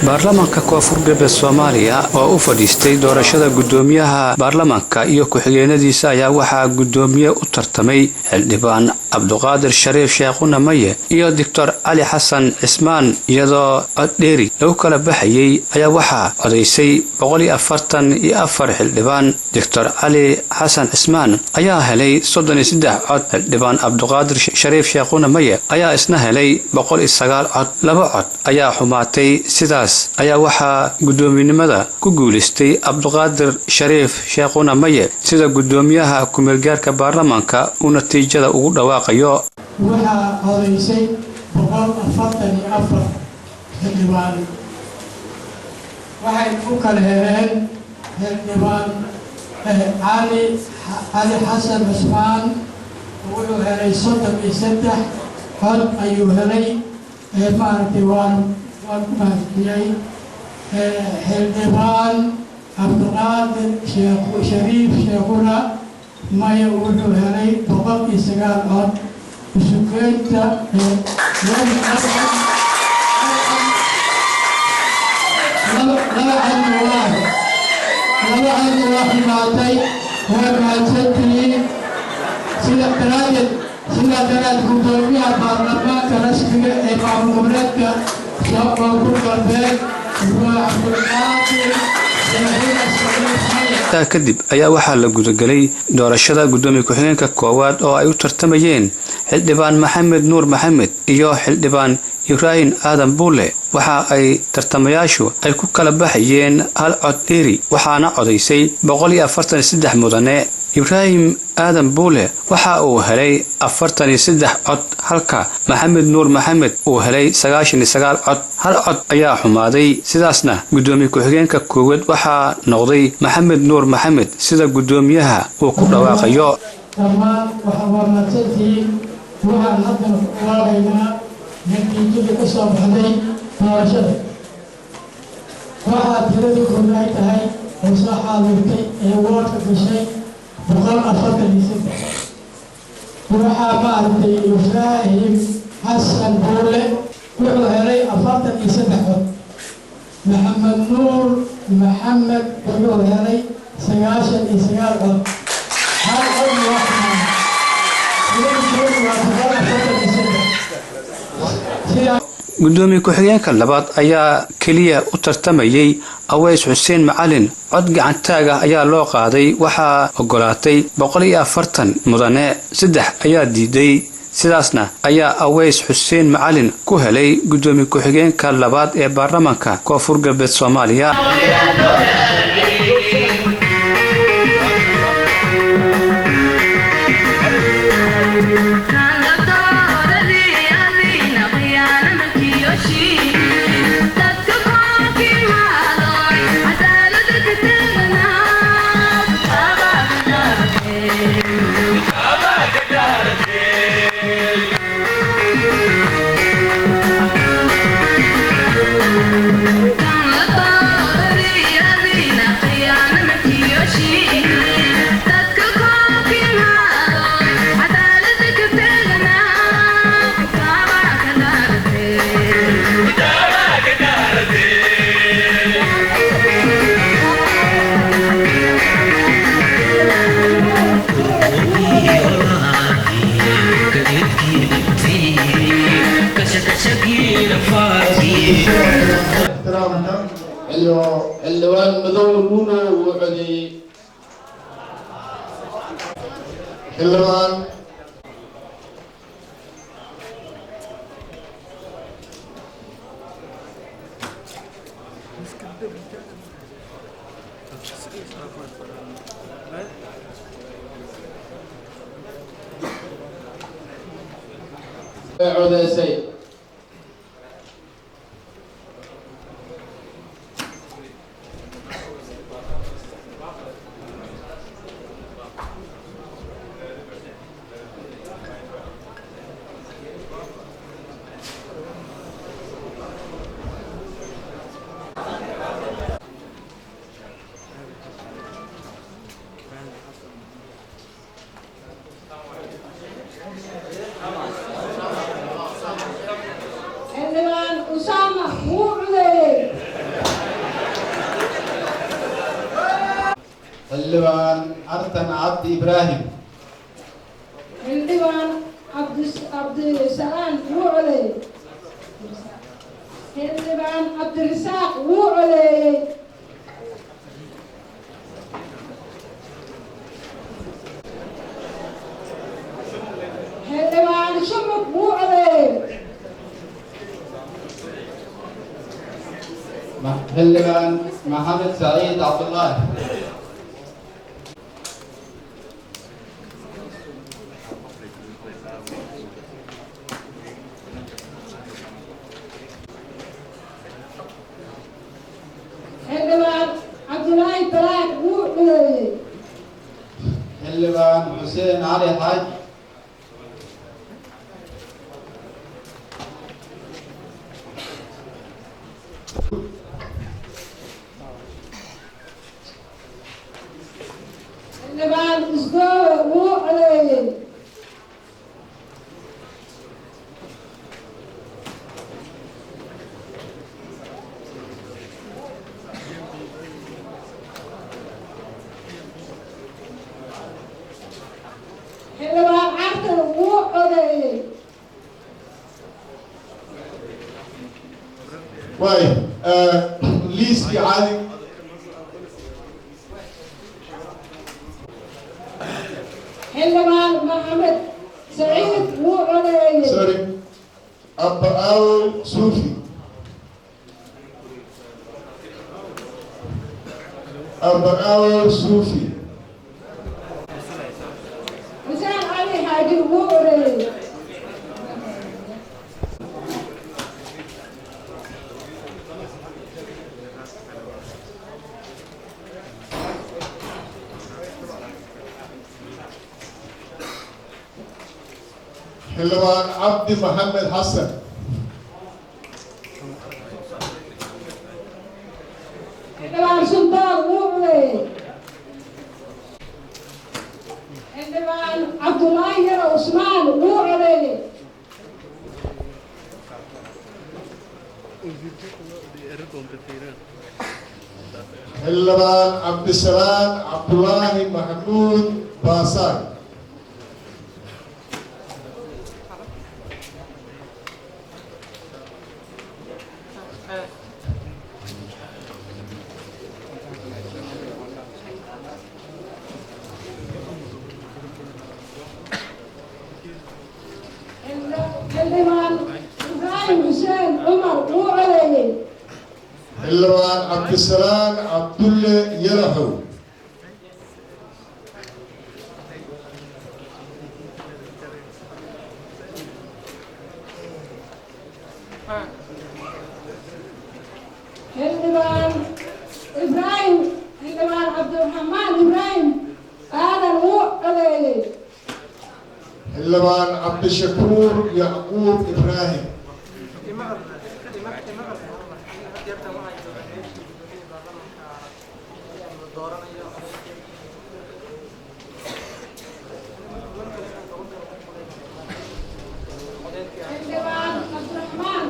baarlamaanka koonfur galbeed Soomaaliya oo u fadhiistay doorashada gudoomiyaha baarlamaanka iyo ku-xigeenadiisa ayaa waxaa gudoomiye u tartamay xildhibaan Cabduqaadir Shariif Sheekuna Maye iyo Dr. Ali Xasan Cismaan iyadoo cod dheeri lagu kala baxayay ayaa waxaa codaysay 144 xildhibaan. Dr. Ali Xasan Cismaan ayaa helay 33 cod. xildhibaan Cabduqaadir Shariif Sheekuna Maye ayaa isna helay 109 cod. laba cod ayaa xumaatay. sidaas ayaa waxaa gudoominimada ku guuleystay Cabduqaadir Shariif Sheekuna Maye sida gudoomiyaha ku-meelgaarka baarlamaanka uu natiijada ugu dhawaaqayo. waxaa codaysay 144 xildhibaan. waxay u kala heleen xildhibaan Ali Xasan Cismaan wuxuu helay 33 cod ayuu helay. maaragtay waan mahadceliyay. xildhibaan Cabduqaadir Shariif Sheekuna Maye wuxuu helay 109 cod. sukeenta laba cod waa xumaatay. waa mahadsantihiin. sida daraad gudoomiyaha baarlamaanka rasmiga ee maamul goboleedka koonfur galbeed waa Cabduqaadir kadib ayaa waxaa la gudagalay doorashada gudoomiye ku-xigeenka koowaad oo ay u tartamayeen xildhibaan Maxamed Nuur Maxamed iyo xildhibaan Ibrahim Aadan Buule. waxa ay tartamayaashu ay ku kala baxayeen hal cod dheeri waxaana codaysay 143 mudane. Ibrahim Aadan Buule waxa uu helay 43 cod halka Maxamed Nuur Maxamed uu helay 99 cod. hal cod ayaa xumaaday. sidaasna gudoomiye ku-xigeenka koowaad waxaa noqday Maxamed Nuur Maxamed sida gudoomiyaha uu ku dhawaaqayo. dhammaan waxaa wanaagsantihiin. waxaan haddana ku dhawaaqaynaa natiijada ka soo baxday doorashada. waxaa tiradii kordhay tahay oo soo xaadirtay ee woodka gashay 143. waxaa maaragtay Ibrahim Xasan Buule wuxuu helay 43 cod. Maxamed Nuur Maxamed wuxuu helay 99 cod. hal cod waa gudoomiye ku-xigeenka labaad ayaa kaliya u tartamayay Aweys Xuseen Macalin. cod gacantaaga ayaa loo qaaday. waxaa ogolaatay 140 mudane. 3 ayaa diiday. sidaasna ayaa Aweys Xuseen Macalin ku helay gudoomiye ku-xigeenka labaad ee baarlamaanka koonfur galbeed Soomaaliya. اللوان مدور لونه وعلي xildhibaan codeysay xildhibaan Usaama wuu codeeyey. xildhibaan artan cabdi ibraahim xildhibaan cabdisalaan wuu codeeyey. xildhibaan cabdirasaaq wuu codeeyey. xildhibaan shumuk wuu codeeyey. xildhibaan maxamed saciid cabdullaahi xildhibaan cabdulaahi baraak wuu codeeyey. xildhibaan xuseen cali xaaj xildhibaan isgoowe wuu codeeyey. xildhibaan cartan wuu codeeyey. waay liiskii caadi xildhibaan maxamed saciid wuu codeeyey. sorry abaaw suufi abaaw suufi xuseen cali xaaji wuu codeeyey. xildhibaan cabdi maxamed xasan xildhibaan sultaan wuu codeeyey. xildhibaan cabdulaahi yaro usmaan wuu codeeyey. xildhibaan cabdisalaam cabdulaahi maxamuud baasaan xildhibaan ibraahim xuseen cumar wuu codeeyey. xildhibaan cabdisalaam cabdulle yalaxow xildhibaan ibraahim xildhibaan cabdiraxmaan ibraahim aadan wuu codeeyey. xildhibaan cabdishakuur yacquub ibraahim xildhibaan cabdiraxmaan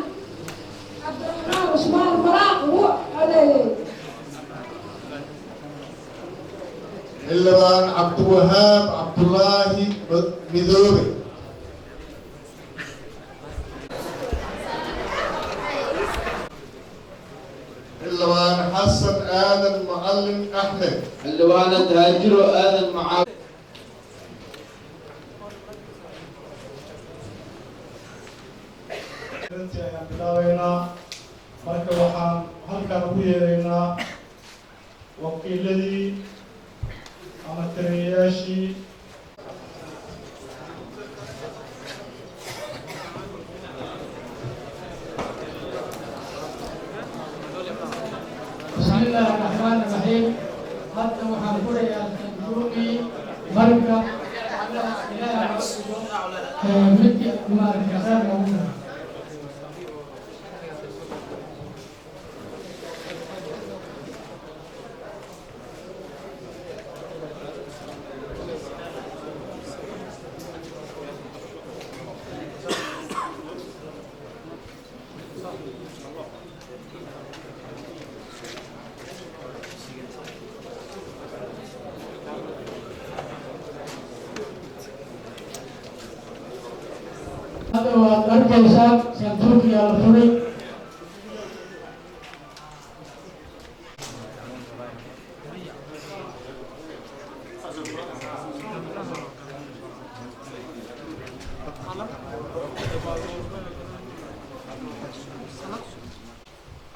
usmaan faraaq wuu codeeyey. xildhibaan cabdiwahaab cabdulaahi midoobe xildhibaan xasan aadan macalin axmed xildhibaanad haajiro aadan macalin dhawayntii ayaan bilaabaynaa. Marka waxaan halkaan ugu yeeraynaa wakiiladii ama taliyayaashii بسم الله الرحمن الرحيم. حتى وحنقول يا تنجومي بركة على إله مكي ما الكسر موجود. هذا هو الرجال سنتوفي على الطريق.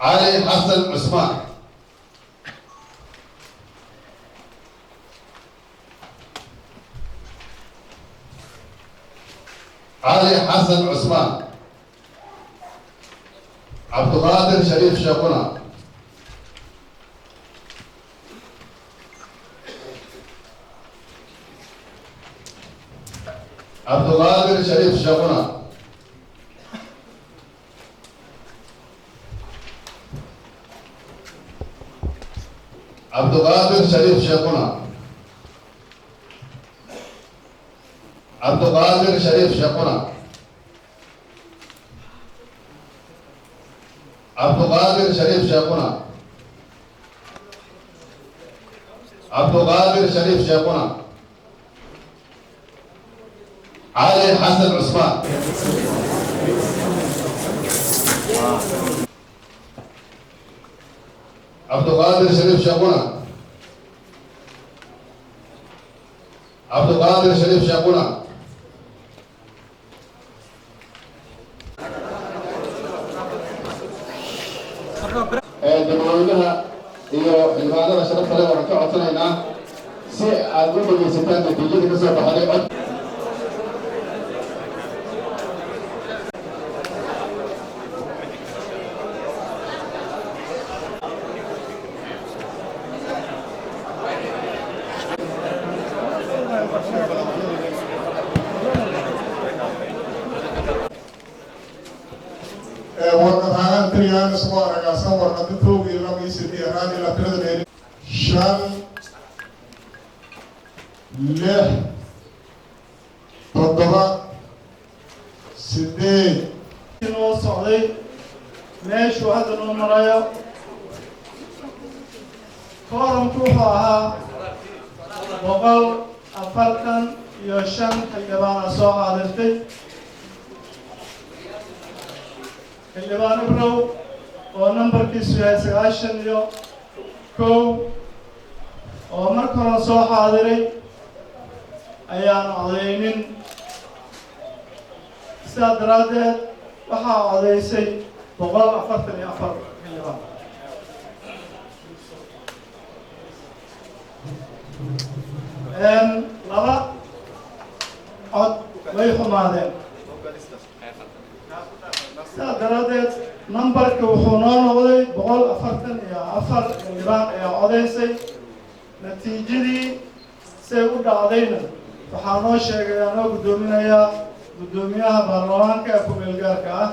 علي حسن عثمان. علي حسن عثمان. عبد القادر شريف شيخنا. عبد القادر شريف شيخنا. عبد القادر شريف شيخنا. عبد القادر شريف شيخنا. عبد القادر شريف شيخنا. عبد القادر شريف شيخنا. علي حسن عثمان. عبد القادر شريف شيخنا. عبد القادر شريف شيخنا. dadweynaha iyo ciidamada sharafta leh waxaan ka codsanaynaa si aad u dhageysataan natiijada ka soo baxday cod. warqadahaan tiriyaana soo aragaasan warqada toog iyo laba iyo sidii ahaan ilaa tirada dheeri 5 6 7 8 inoo socday meeshuu hadda noo marayo. kooramku wuxuu ahaa 145 xildhibaana soo qaadatay. xildhibaan ibrow oo nambarkiisu yahay 91 oo marka hore soo xaadiray ayaan codeynin. sidaa daraaddeed waxaa codeysay 144 xildhibaan. laba cod way xumaadeen. sidaa daraaddeed nambarka wuxuu noo noqday 144 xildhibaan ayaa codeysay. natiijadii say u dhacdayna waxaa noo sheegay anoo guddoominayaa guddoomiyaha baarlamaanka ee ku-meel gaarka ah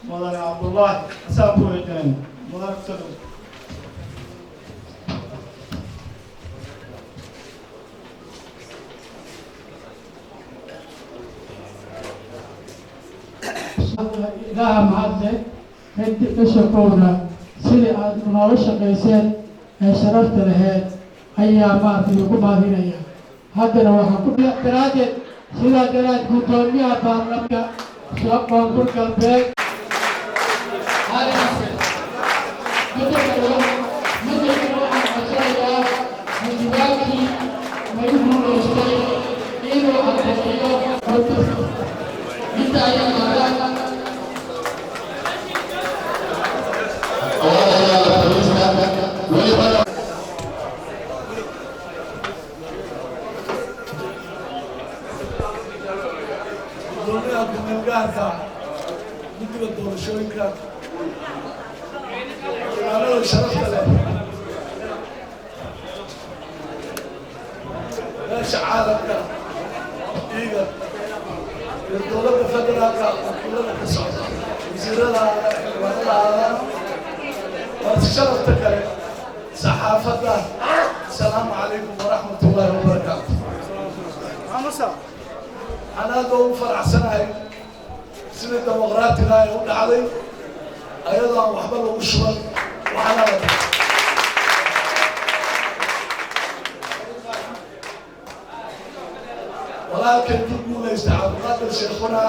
mudane cabdullaahi asaan ku weydiinayna mudane kusoo إله معزة كنت كشكونا سيدي نوال شقيسين شرفت لهاد أيام ما في يقوم هنا هذا لو حكوا درجة سيدا درجة كتومية بارلمك شاب بانكور كالبيك هذا مثل كلام أشياء مجبالي ما يقولون إشتري إنه أكثر إنت أيام xildhibaanka meelgaarka guddiga doorashooyinka xildhibaanada sharafta leh meesha caalamka iiga iyo dowladda federaalka wakiilada ka socda wasiirada xildhibaanada aadan warsi sharafta kale saxaafadda asalaamu calaykum waraxmat ullaahi wabarakaatu waxaan aad ugu faraxsanahay sidii dimuqraatiga ay u dhacday ayadoo aan waxba lagu shuban waxaana walaalkan ku guulaysta cabdiqaadir sheekhuna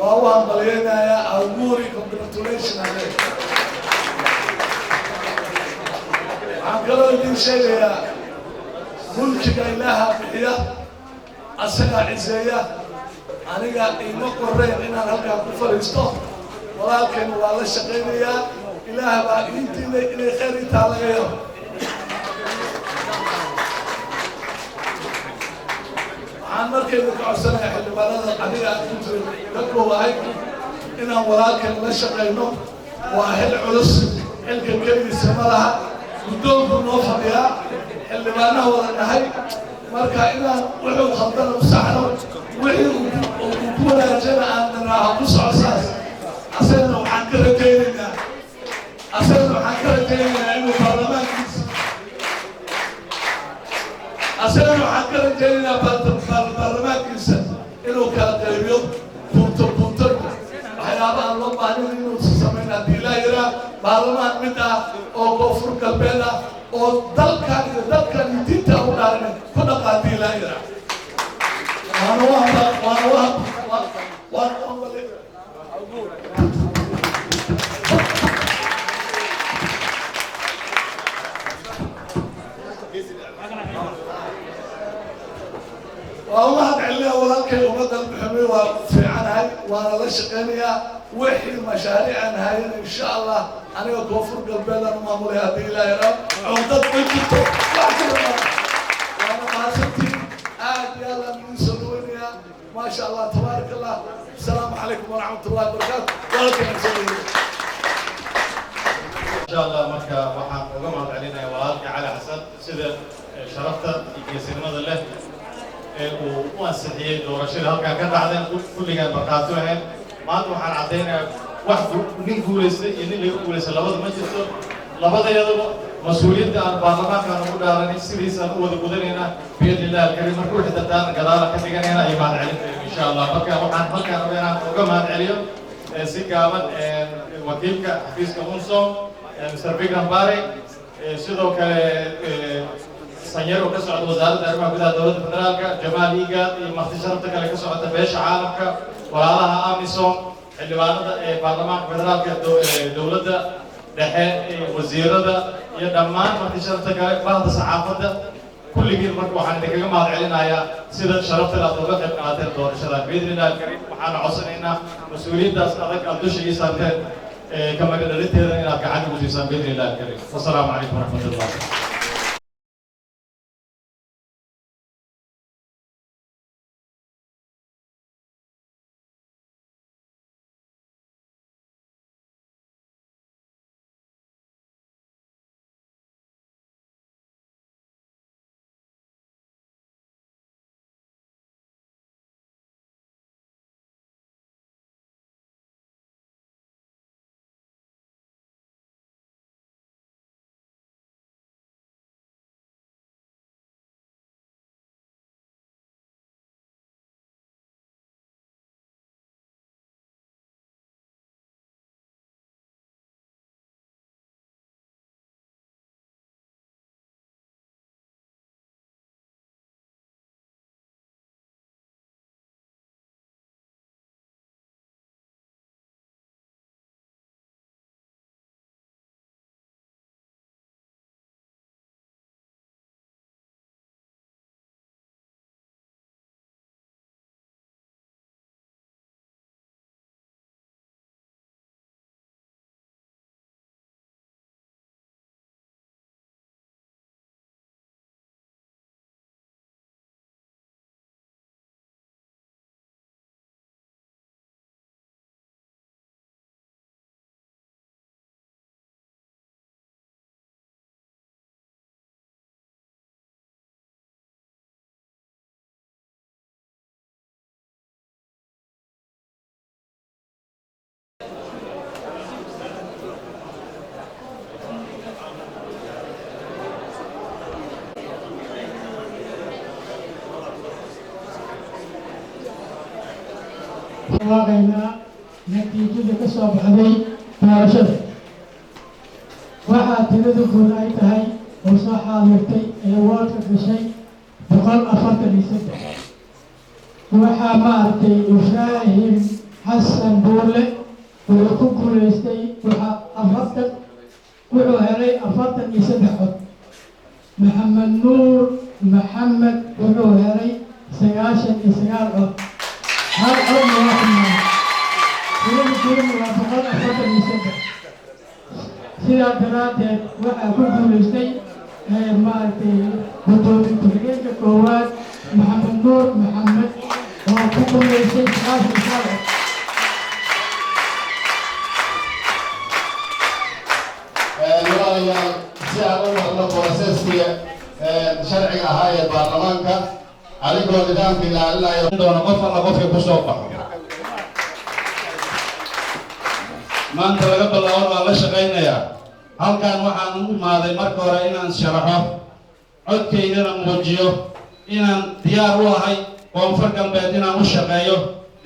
waa u hambalyaynayaa auguri congratulation ale waxaan kaloo idiin sheegayaa mulkiga ilaaha bixiya asagaa ciseeya aniga iima qoreen inaan halkaa ku fadhiisto walaalkayna waa la shaqaynayaa ilaah baa iintiina inay khayr intaa laga helo waxaan markayna ka codsanayaa xildhibaanada aniga aan ku jirin ka koowahay inaan walaalkan la shaqayno waa xil culus xilka keligiisa ma laha guddoonku noo fadhiyaa xildhibaanaha wada nahay marka inaan wuxuu khaldana u saxno wixii uu ku wanaajana aan niraaha ku socosaas asagana waxaan ka rajaynaynaa inuu baarlamaankiisa baarlamaankiisa inuu kala qaybiyo bunto waxyaaba aan loo baahnin inuu samayn haddii ilaa yaraa baarlamaan mid ah oo koonfur galbeed ah oo dalkan iyo dadkan iyo diinta u dhaaran ku dhaqaadii ilaa yaraa والله تعليها ولكن ومدى المحمي وفيعنها وانا لا شقينيها وحي مشاريع هاي ان شاء الله انا وكفر قلبي انا مامولي هذه لا يرى عودت بنتو وانا ما سبتي يلا من سلوينيا ما شاء الله تبارك الله السلام عليكم ورحمه الله وبركاته ولكن ان شاء الله marka waxaan uga mahadcelinayaa walaalka Cali Xasan sida sharafta iyo geesinimada leh uu u ansixiyay doorashada halka ka dhacday kulligaan markhaati ahayn maanta waxaan cadeynayaa wax nin guuleystay iyo nin laga guuleystay labada ma jirto labadayadaba mas'uuliyadda aan baarlamaankaan ugu dhaaranay sidiisaan u wada gudanaynaa biidnillahi alkariim marka wixii dadaan gadaala ka dhiganayna ay mahadcelinayno insha allah marka waxaan halkaan inaan uga mahadceliyo si gaaban wakiilka xafiiska unsom Mr. Bigran Bare sidoo kale سنير وكسر وزارة الأربعة بدها دولة فدرالك جمال إيجاد مختصرة كله كسر تبيش عالمك ولا آميسون اللي بعده برلمان فدرالك دولة ده وزيرة يدمان مختصرة كله بعض الصحافة كل جيل مركو حنا دكتور ما علينا يا سيد شرفت الأطباء قناة الدور الشرف بإذن الله الكريم وحنا عصرنا مسؤولين داس أذك أدوش يسافر كما قلنا لتهرنا إلى كعادة وزيسان بإذن الله الكريم والسلام عليكم ورحمة الله. واقعنا نتيجة كسب هذه مارشة واحد تريد كل أي تهاي وصحة مرتي الوقت في شيء بقول أفرت لسته واحد مارتي إبراهيم حسن بولة ويكون لستي واحد أفرت وعلي أفرت لسته محمد نور محمد وعلي سياشة إسرائيل هل أول واحد كل موافقات أفرت لسته sidaa daraaddeed waxaa ku guulaystay maaragtay gudoomiye ku-xigeenka koowaad maxamed nuur maxamed oo ku guulaystay sagaashan sharci walaalayaal si aan u marno boroseeskii sharciga ahaa ee baarlamaanka adigoo nidaamka ilaalinayo doona qof alla qofkii ku soo baxo maanta laga bilaabo waan la shaqaynayaa halkan waxaan u imaaday marka hore inaan sharaxo codkaydana muujiyo inaan diyaar u ahay koonfur galbeed inaan u shaqeeyo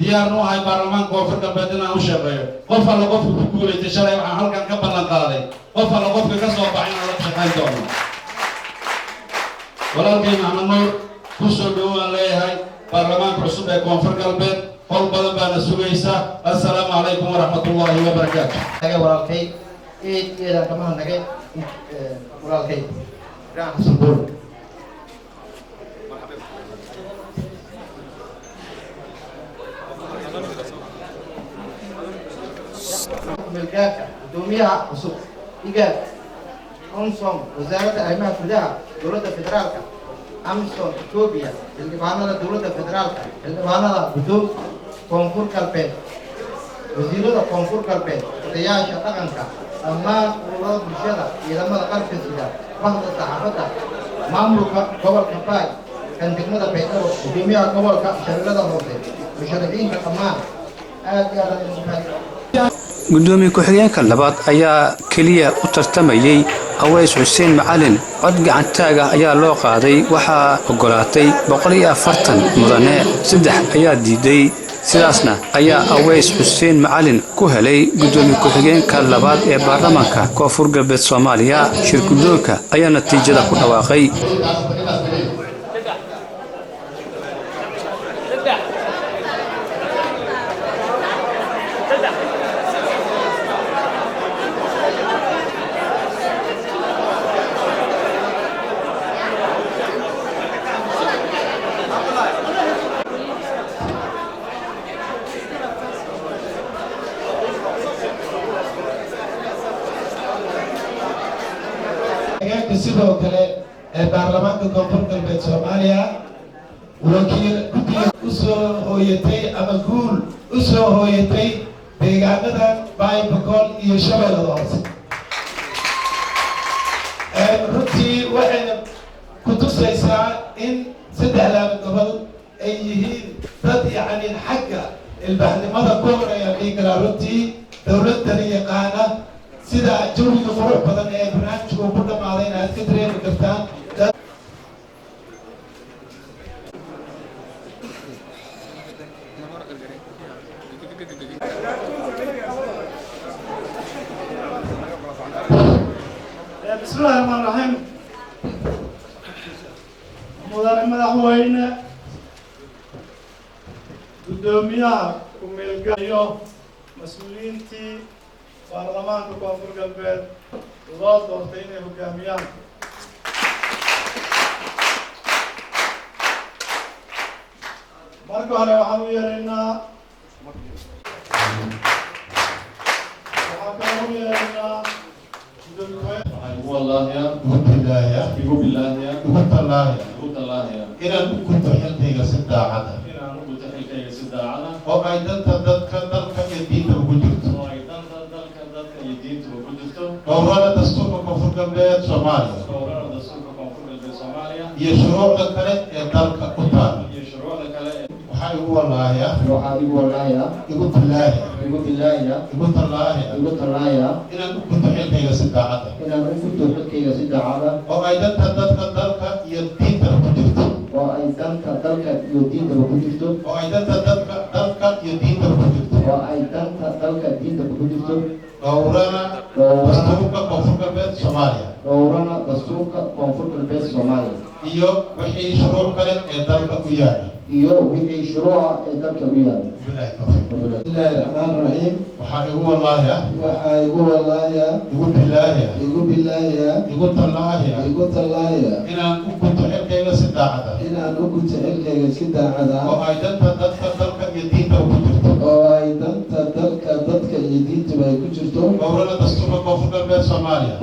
diyaarna u ahay baarlamaanka koonfur galbeed inaan u shaqeeyo qof alla qofka ku guulaystay shalay waxaan halkan ka ballan qaaday qof alla qofka ka soo baxay inaan la shaqayn doono walaalkay maxamed nuur ku soo dhowaan leeyahay baarlamaanka cusub ee koonfur galbeed قل بدن بنا سويسا السلام عليكم ورحمة الله وبركاته. نجى ورالكي إذا كمان نجى ورالكي راح سنبول. ملكاك دوميها وسوق إيجاد أنصم وزارة أيمن فداء دولة فدرالك أمسون إثيوبيا اللي معنا دولة فدرالك اللي معنا بدون koonfur galbeed wasiirada koonfur galbeed odayaasha dhaqanka dhammaan ururada bulshada ciidamada qalabka sida bahda saxaafadda maamulka gobolka baay kan degmada baydhabo gudoomiyaha gobolka shabeellada hoose musharaxiinta dhammaan aad iyo aad ugu mahadsan gudoomiye ku-xigeenka labaad ayaa keliya u tartamayay aweys xuseen macalin cod gacantaaga ayaa loo qaaday waxaa ogolaatay 140 mudane 3 ayaa diiday sidaasna ayaa aweys xuseen macalin ku helay gudoomiye ku-xigeenka labaad ee baarlamaanka koonfur galbeed Soomaaliya shir gudoonka ayaa natiijada ku dhawaaqay sidoo kale ee baarlamaanka koonfur galbeed Soomaaliya wakiil u soo hooyatay ama guul u soo hooyatay deegaanada Baybakol iyo Shabeellada Hoose runtii waxay ku tusaysaa in saddexdan gobol ay yihiin dad yacni xagga ilbaxnimada ku horeeya dhiigala runtii dowladdan yaqaana sida jawiga qurux badan ee barnaamijku ku dhamaaday inaad ka dareemi kartaan بسم الله الرحمن الرحيم madaxweyne gudoomiyaha ku-meelgayo mas-uuliyiintii baarlamaanka koonfur galbeed loo doortay inay hogaamiyaan marka hore waxaan u yeeraynaa والله يا قلت الله يا يقول بالله يا قلت الله يا قلت الله يا إلى كنت حلتي سدة عدا إلى كنت حلتي سدة عدا وأيضا تدك يدين وجدت وأيضا تدك يدين وجدت ورانا دستور كفر قبل Soomaaliya ورانا دستور كفر قبل Soomaaliya يشروع لكله يدلك قطار يشروع لكله وحي والله يا وحي والله يا يقول بالله يقول بالله يا يقول الله يا يقول الله يا إلى كنت حلتي سدة عدا إلى كنت حلتي سدة عدا وأيضا تدك يدين وجدت وأيضا تدك يدين وجدت وأيضا تدك dalka iyo diinta ku jirto oo ay danta dalka diinta ku jirto dhowrana dastuurka koonfur galbeed Soomaaliya dhowrana dastuurka koonfur galbeed Soomaaliya iyo wixii shuruuc kale ee dalka ku yaala iyo wixii shuruuca ee dalka ku yaala bismillaahi rahmaani rahiim waxaa igu walaaya igu bilaaya igu tallaaya inaan u guto xilkayga si daacada oo ay danta dadka dalka iyo diinta ku jirto dhowrana dastuurka koonfur galbeed Soomaaliya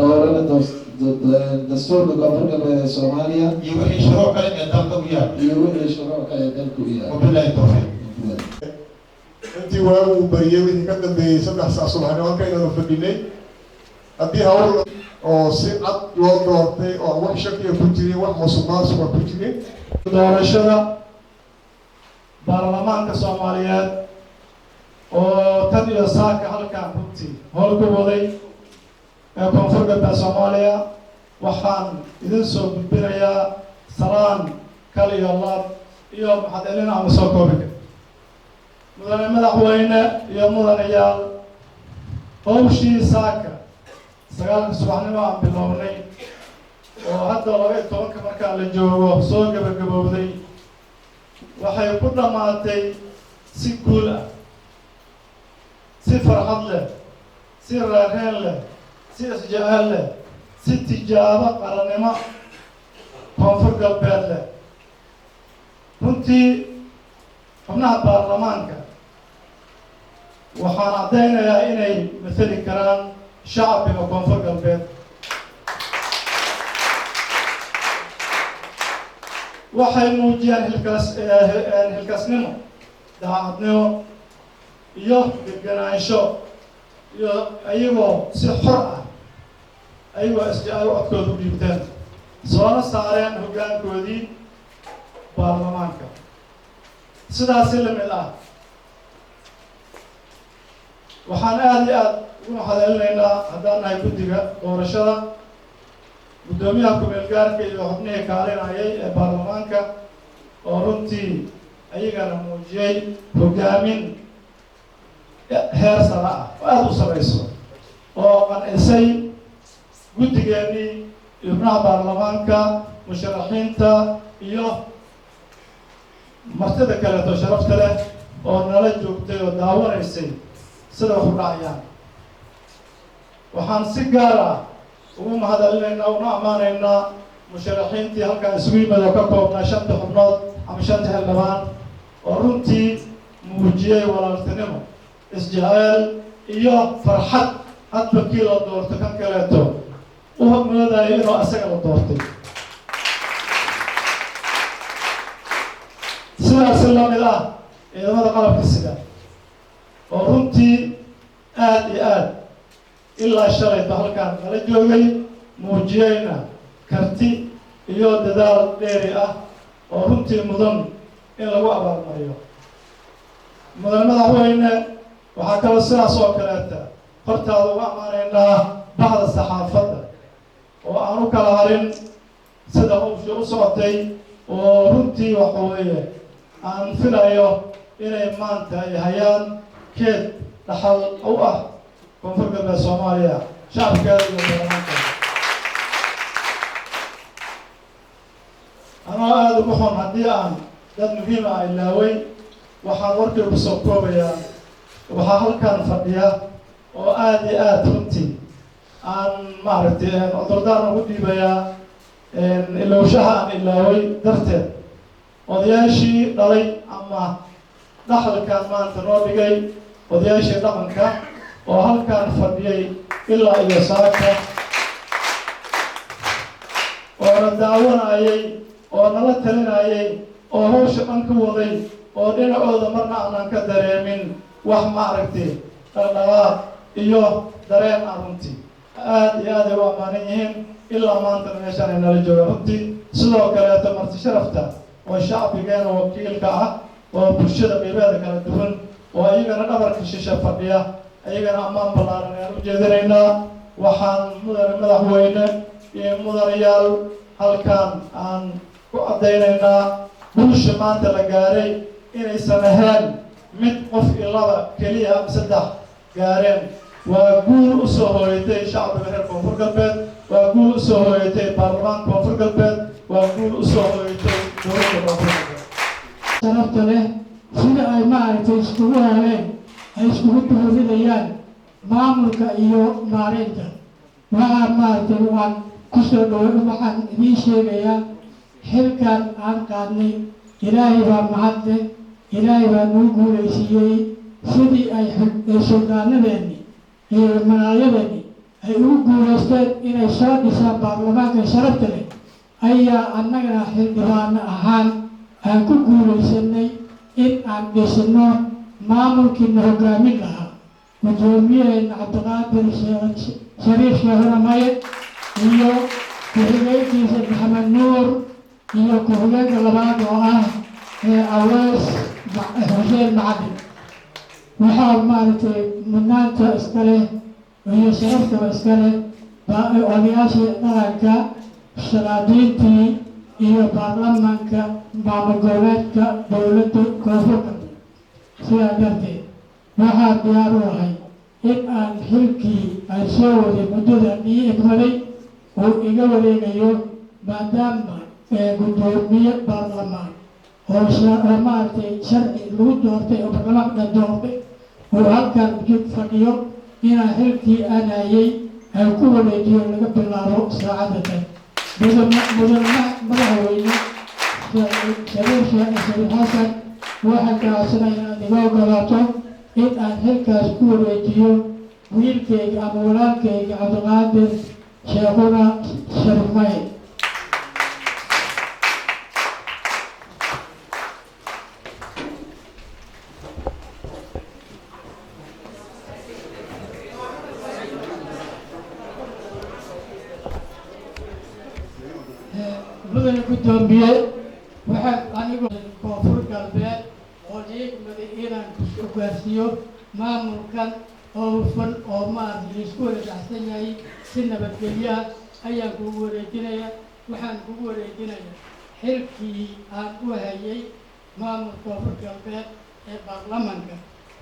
dastuurka koonfur galbeed Soomaaliya iyo wixii shuruuc kale ee dalka ku yaala wabilaahi tawfiiq intii waagu uu bariyay wixii ka dambeeyey 3 saac subaxnimo halkayna fadhinay haddii hawl oo si cad loo doortay oo wax shakiya ku jirin wax musuqmaasuqa ku jirin doorashada baarlamaanka Soomaaliyeed oo tan iyo saaka halkaan runtii howl ku waday ee koonfur galbeed Soomaaliya waxaan idin soo gudbinayaa salaan kal iyo laab iyo maxadelin ama soo koobiga mudane madaxweyne iyo mudanayaal howshii saaka 9 subaxnimo aan bilownay oo hadda 12 markaa la joogo soo gabagabowday waxay ku dhamaatay si guul ah si farxad leh si raareen leh si isjecel leh si tijaabo qarannimo koonfur galbeed leh runtii xubnaha baarlamaanka waxaan caddaynayaa inay mathali karaan shacbiga koonfur galbeed waxay muujiyaan hilkasnimo daacadnimo iyo deganaansho iyo ayagoo si xor ah ayagoo isjecel codkooda u dhiibteen soona saareen hoggaankoodii baarlamaanka sidaasi la mid ah waxaan aad iyo aad ugu mahadcelinaynaa haddaan nahay guddiga doorashada guddoomiyaha ku-meel gaarka iyo xubnihii kaalinayay ee baarlamaanka oo runtii ayagana muujiyey hoggaamin heer sare ah oo aada u sareyso oo qancisay guddigeennii iyo xubnaha baarlamaanka musharaxiinta iyo martida kaleeto sharafta leh oo nala joogtay oo daawanaysay sida wax u dhacayaan waxaan si gaar ah ugu mahadcelinaynaa una ammaanaynaa musharaxiintii halkaa isugu yimid oo ka koobnaa 5 xubnood ama 5 xildhibaan oo runtii muujiyey walaaltinimo isjecel iyo farxad hadba kii la doorto kan kaleeto u moodayo inuu asaga la doortay sidaasi la mid ah ciidamada qalabka sida oo runtii aad iyo aad ilaa shalayba halkaan nala joogay muujiyeyna karti iyo dadaal dheeri ah oo runtii mudan in lagu abaalmariyo mudane madaxweyne waxaa kaloo sidaas oo kaleeta hortaada uga ammaanaynaa bahda saxaafadda oo aan u kala harin sida hawsha u socotay oo runtii waxa weeye aan filayo inay maanta ay hayaan keed dhaxal u ah koonfur galbeed Soomaaliya shacabkeeda iyo baarlamaanka anoo aada ugu xun haddii aan dad muhiim ah ilaaway waxaan warkii ugu soo koobayaa waxaa halkan fadhiya oo aada iyo aada runtii aan maaragtay cudurdaar ugu dhiibayaa ilowshaha aan ilaaway darteed odayaashii dhalay ama dhaxalkan maanta noo dhigay odayaashii dhaqanka oo halkan fadhiyay ilaa iyo saaka oo na daawanayay oo nala talinayay oo hawsha dhan ka waday oo dhinacooda marna aanan ka dareemin wax maaragtay dhaqdhaqaaq iyo dareen ah runtii aada iyo aad ay u ammaanan yihiin ilaa maantana meeshaan ay nala joogaan runtii sidoo kaleeto marti sharafta oo shacbigeena wakiilka ah oo bulshada qeybaheeda kala duwan oo ayagana dhabarka shisha fadhiya ayagana ammaan ballaaran ayaan u jeedinaynaa waxaan mudane madaxweyne iyo mudanayaal halkan aan ku caddaynaynaa bulsha maanta la gaaray inaysan ahayn mid qof ilaba keliya saddex gaareen waa guul u soo hooyatay shacbiga reer koonfur galbeed waa guul u soo hooyatay baarlamaanka koonfur galbeed waa guul u soo hooyatay dowladda koonfur galbeed sharafta leh sida ay maaragtay iskugu heleen ay iskugu duhurinayaan maamulka iyo maareynta waxaa maaragtay waan kusoo dhaway waxaan idiin sheegayaa xilkan aan qaadnay ilaahay baa mahadle ilaahay baa nuu guulaysiiyey sidii ay suldaanadeeni iyo manaayadeeni ay ugu guulaysteen inay soo dhisaan baarlamaanka sharafta leh ayaa annagana xildhibaano ahaan aan ku guulaysanay in aan dhisno maamulkiina hogaamin lahaa gudoomiyaheena cabdiqaadir shariif sheekhunamaye iyo ku-xigeenkiisa maxamed nuur iyo ku-xigeenka labaad oo ah awees xuseen macadin waxaa maaragtay mudnaanta iska leh iyo sharaftaba iska leh odayaashii dhaqanka salaadiintii iyo baarlamaanka maamul goboleedka dowladda koonfur galbeed sidaa darteed waxaa diyaar u ahay in aan xilkii aan soo waday muddada ii egmaday uu iga wareegayo maadaama gudoomiye baarlamaan oo maaragtay sharci lagu doortay oo baarlamaanka doortay uu halkan jid fadhiyo inaan xilkii aan hayay aan ku wareejiyo laga bilaabo saacadatan madaxweyne shariif xasan waxaan gaacsanaya inaad iga ogolaato in aan xilkaas ku wareejiyo wiilkayga ama walaalkayga cabdiqaadir sheekhuna sharif maye mudane gudoomiye waxaan anigu koonfur galbeed oo liigmaday inaan ku gaarsiiyo maamulkan oo hufan oo maaragtay laisku wareegacsan yahay si nabadgelyo ah ayaan kugu wareejinaya waxaan kugu wareejinaya xilkii aan u hayay maamulka koonfur galbeed ee baarlamaanka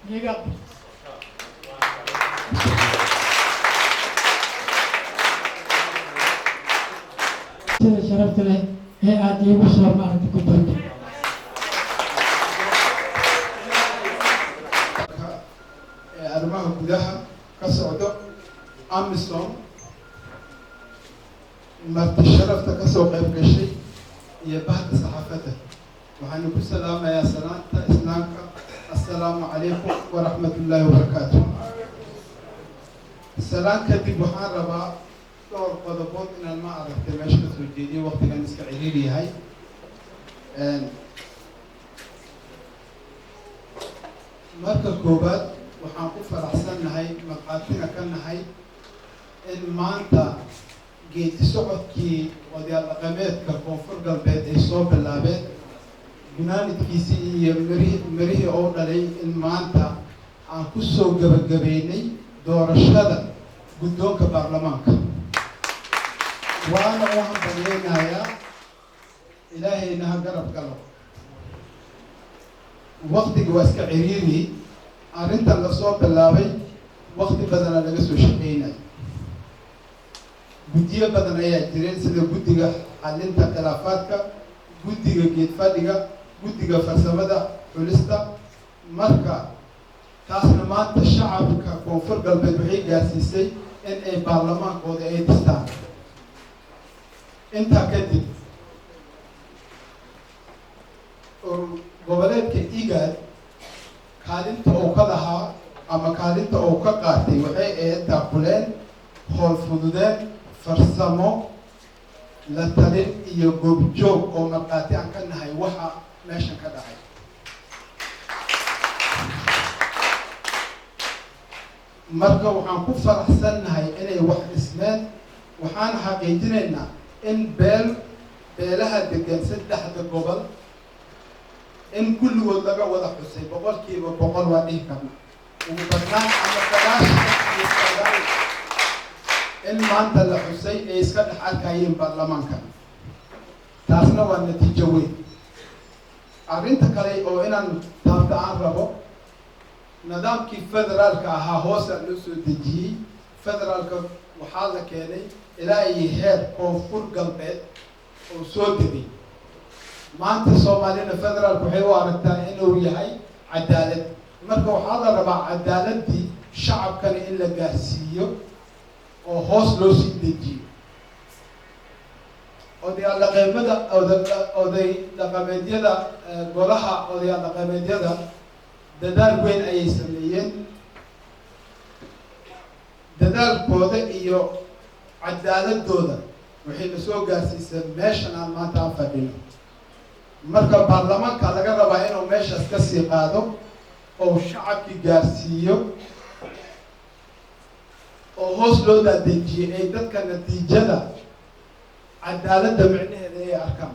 niga sida sharafta leh ee aada iigu soo maaragtay gudoomiye arrimaha gudaha ka socdo amisom marti sharafta kasoo qayb gashay iyo bahda saxaafadda waxaanu ku salaamayaa salaanta islaamka assalaamu calaykum waraxmatullaahi wabarakaatu salaan kadib waxaan rabaa dhowr qodobood inaan ma aragtay meesha kasoo jeediyo waqtigan iska ciriiri yahay marka koowaad waxaan ku faraxsannahay maqaatina ka nahay in maanta geedi socodkii odayaal dhaqameedka koonfur galbeed ay soo bilaabeen gunaanidkiisii iyo mirihii oo dhalay in maanta aan ku soo gabagabeynay doorashada guddoonka baarlamaanka waana u hambalyeynayaa ilaahayna ha garab galo waqtiga waa iska ciriiri arrintan lasoo bilaabay waqti badana laga soo shaqeynay guddiyo badan ayaa jireen sida guddiga xalinta khilaafaadka guddiga geed fadhiga guddiga farsamada xulista marka taasna maanta shacabka koonfur galbeed waxay gaarsiisay in ay baarlamaankooda ay dhistaan intaa kadib goboleedka igaad kaalinta uu ka lahaa ama kaalinta uu ka qaatay waxay ahayd taaquleen howl fududeen farsamo la talin iyo goobjoog oo markhaati aan ka nahay waxa meeshan ka dhacay marka waxaan ku faraxsannahay inay wax dhismeen waxaan xaqiijinaynaa in beelaha degan saddexda gobol in kulligood laga wada xusay boqolkiiba boqol waa dhihi karna ugu badnaan ama 99 in maanta la xusay ay iska dhex arkayeen baarlamaanka taasna waa natiijo weyn arrinta kale oo inaan taabta aan rabo nidaamkii federaalka ahaa hoosa loo soo dejiyey federaalka waxaa la keenay ilaa iyo heer koonfur galbeed oo soo degay maanta soomaalina federaalka waxay u aragtaa inuu yahay cadaalad marka waxaa la rabaa cadaaladii shacabkana in la gaarsiiyo oo hoos loo sii dejiyo odayaal dhaqameeda oday dhaqameedyada golaha odayaal dhaqameedyada dadaal weyn ayay sameeyeen dadaalkooda iyo cadaaladooda waxay na soo gaarsiisay meeshan aan maanta aan fadhino marka baarlamaanka laga rabaa inuu meeshaas ka sii qaado oo shacabkii gaarsiiyo oo hoos loo daadejiyay ay dadka natiijada cadaaladda micnaheeda ay arkaan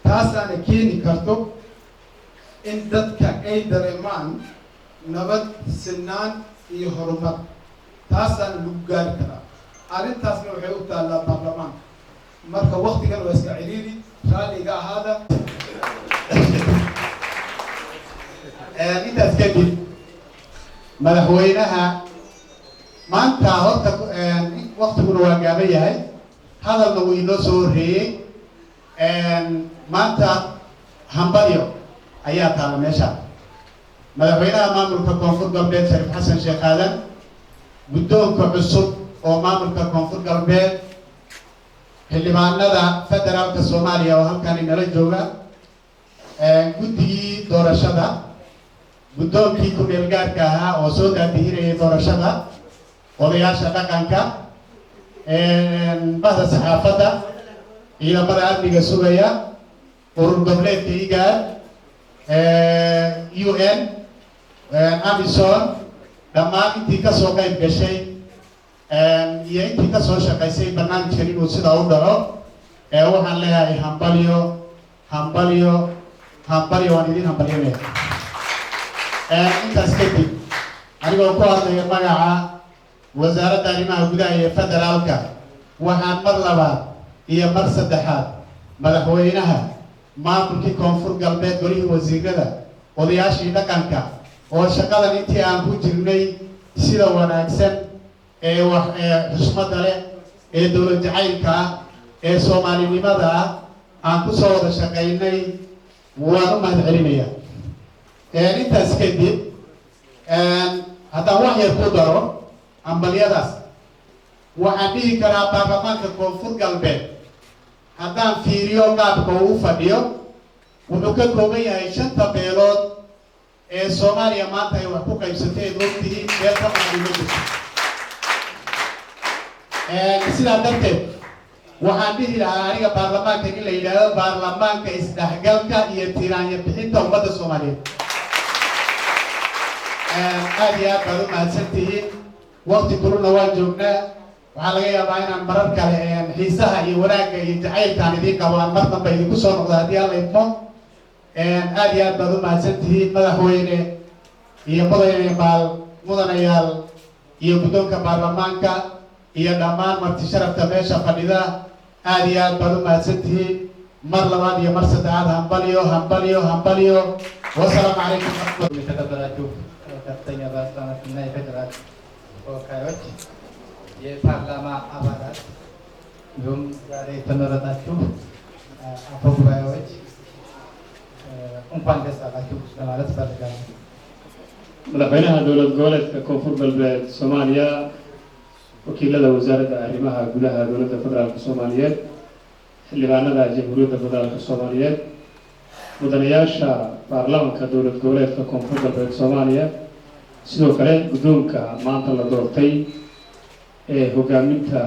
taasaana keeni karto in dadka ay dareemaan nabad sinaan iyo horumar taasaana lagu gaari karaa arrintaasna waxay u taallaa baarlamaanka marka waktigan waa iska ciriiri raalliga ahaada intaas kadib madaxweynaha maanta horta waktiguna waa gaaban yahay hadalna wuu inoo soo horreeyey maanta hambalyo ayaa taala meesha madaxweynaha maamulka koonfur galbeed shariif xasan sheekh aadan guddoonka cusub oo maamulka koonfur galbeed xildhibaanada federaalka soomaaliya oo halkan inala jooga guddigii doorashada guddoonkii ku-meel gaarka ahaa oo soo daabihirayay doorashada odayaasha dhaqanka bahda saxaafadda ciidamada amniga sugaya urur goboleedka igaad UN Amazon dhammaan intii kasoo qayb gashay iyo intii kasoo shaqaysay barnaamijkan inuu sidaa u dhaco waxaan leeyahay hambalyo hambalyo hambalyo waan idin hambalyanaya intaas kadib anigoo ku hadlaya magaca wasaaradda arrimaha gudaha ee federaalka waxaan mar labaad iyo mar saddexaad madaxweynaha maamulkii koonfur galbeed golihii wasiirada odayaashii dhaqanka oo shaqadan intii aan ku jirnay sida wanaagsan ee wax xushmada leh ee dowlad jacaylka ah ee soomaalinimada ah aan kusoo wada shaqaynay waan u mahad celinaya intaas kadib haddaan wax yar ku daro ambalyadaas waxaan dhihi karaa baarlamaanka koonfur galbeed haddaan fiiriyo qaabka uu fadhiyo wuxuu ka kooban yahay 5 beelood ee Soomaaliya maanta ay wax ku qaybsatay goobtii meel ka maqan sidaa darteed waxaan dhihi lahaa aniga baarlamaanka in la yidhaahdo baarlamaanka isdhexgalka iyo tiraanya bixinta ummadda Soomaaliyeed aad iyo aad baad u mahadsantihiin waqti kuluna waan joognaa waxaa laga yaabaa inaan marar kale xiisaha iyo wanaagga iyo jacaylkaan idiin qabo aan mar danba idinku soo noqdo haddii alla idmo aad iyo aad baad u mahadsantihiin madaxweyne iyo mudanayaal iyo guddoonka baarlamaanka iyo dhammaan marti sharafta meesha fadhida aad iyo aad baad u mahadsantihiin mar labaad iyo mar saddexaad hambalyo hambalyo hambalyo wasalaamu calaykum የተከበራችሁ ከፍተኛ ባለስልጣናትና የፌዴራል ተወካዮች የፓርላማ አባላት እንዲሁም ዛሬ የተመረጣችሁ አፈ ጉባኤዎች እንኳን ደስ አላችሁ ለማለት እፈልጋለሁ። madaxweynaha dowlad goboleedka koonfur galbeed Soomaaliya wakiilada wasaaradda arrimaha gudaha dowladda federaalka Soomaaliyeed xildhibaanada jamhuuriyadda federaalka Soomaaliyeed mudanayaasha baarlamaanka dowlad goboleedka koonfur galbeed Soomaaliya sidoo kale guddoonka maanta la doortay ee hogaaminta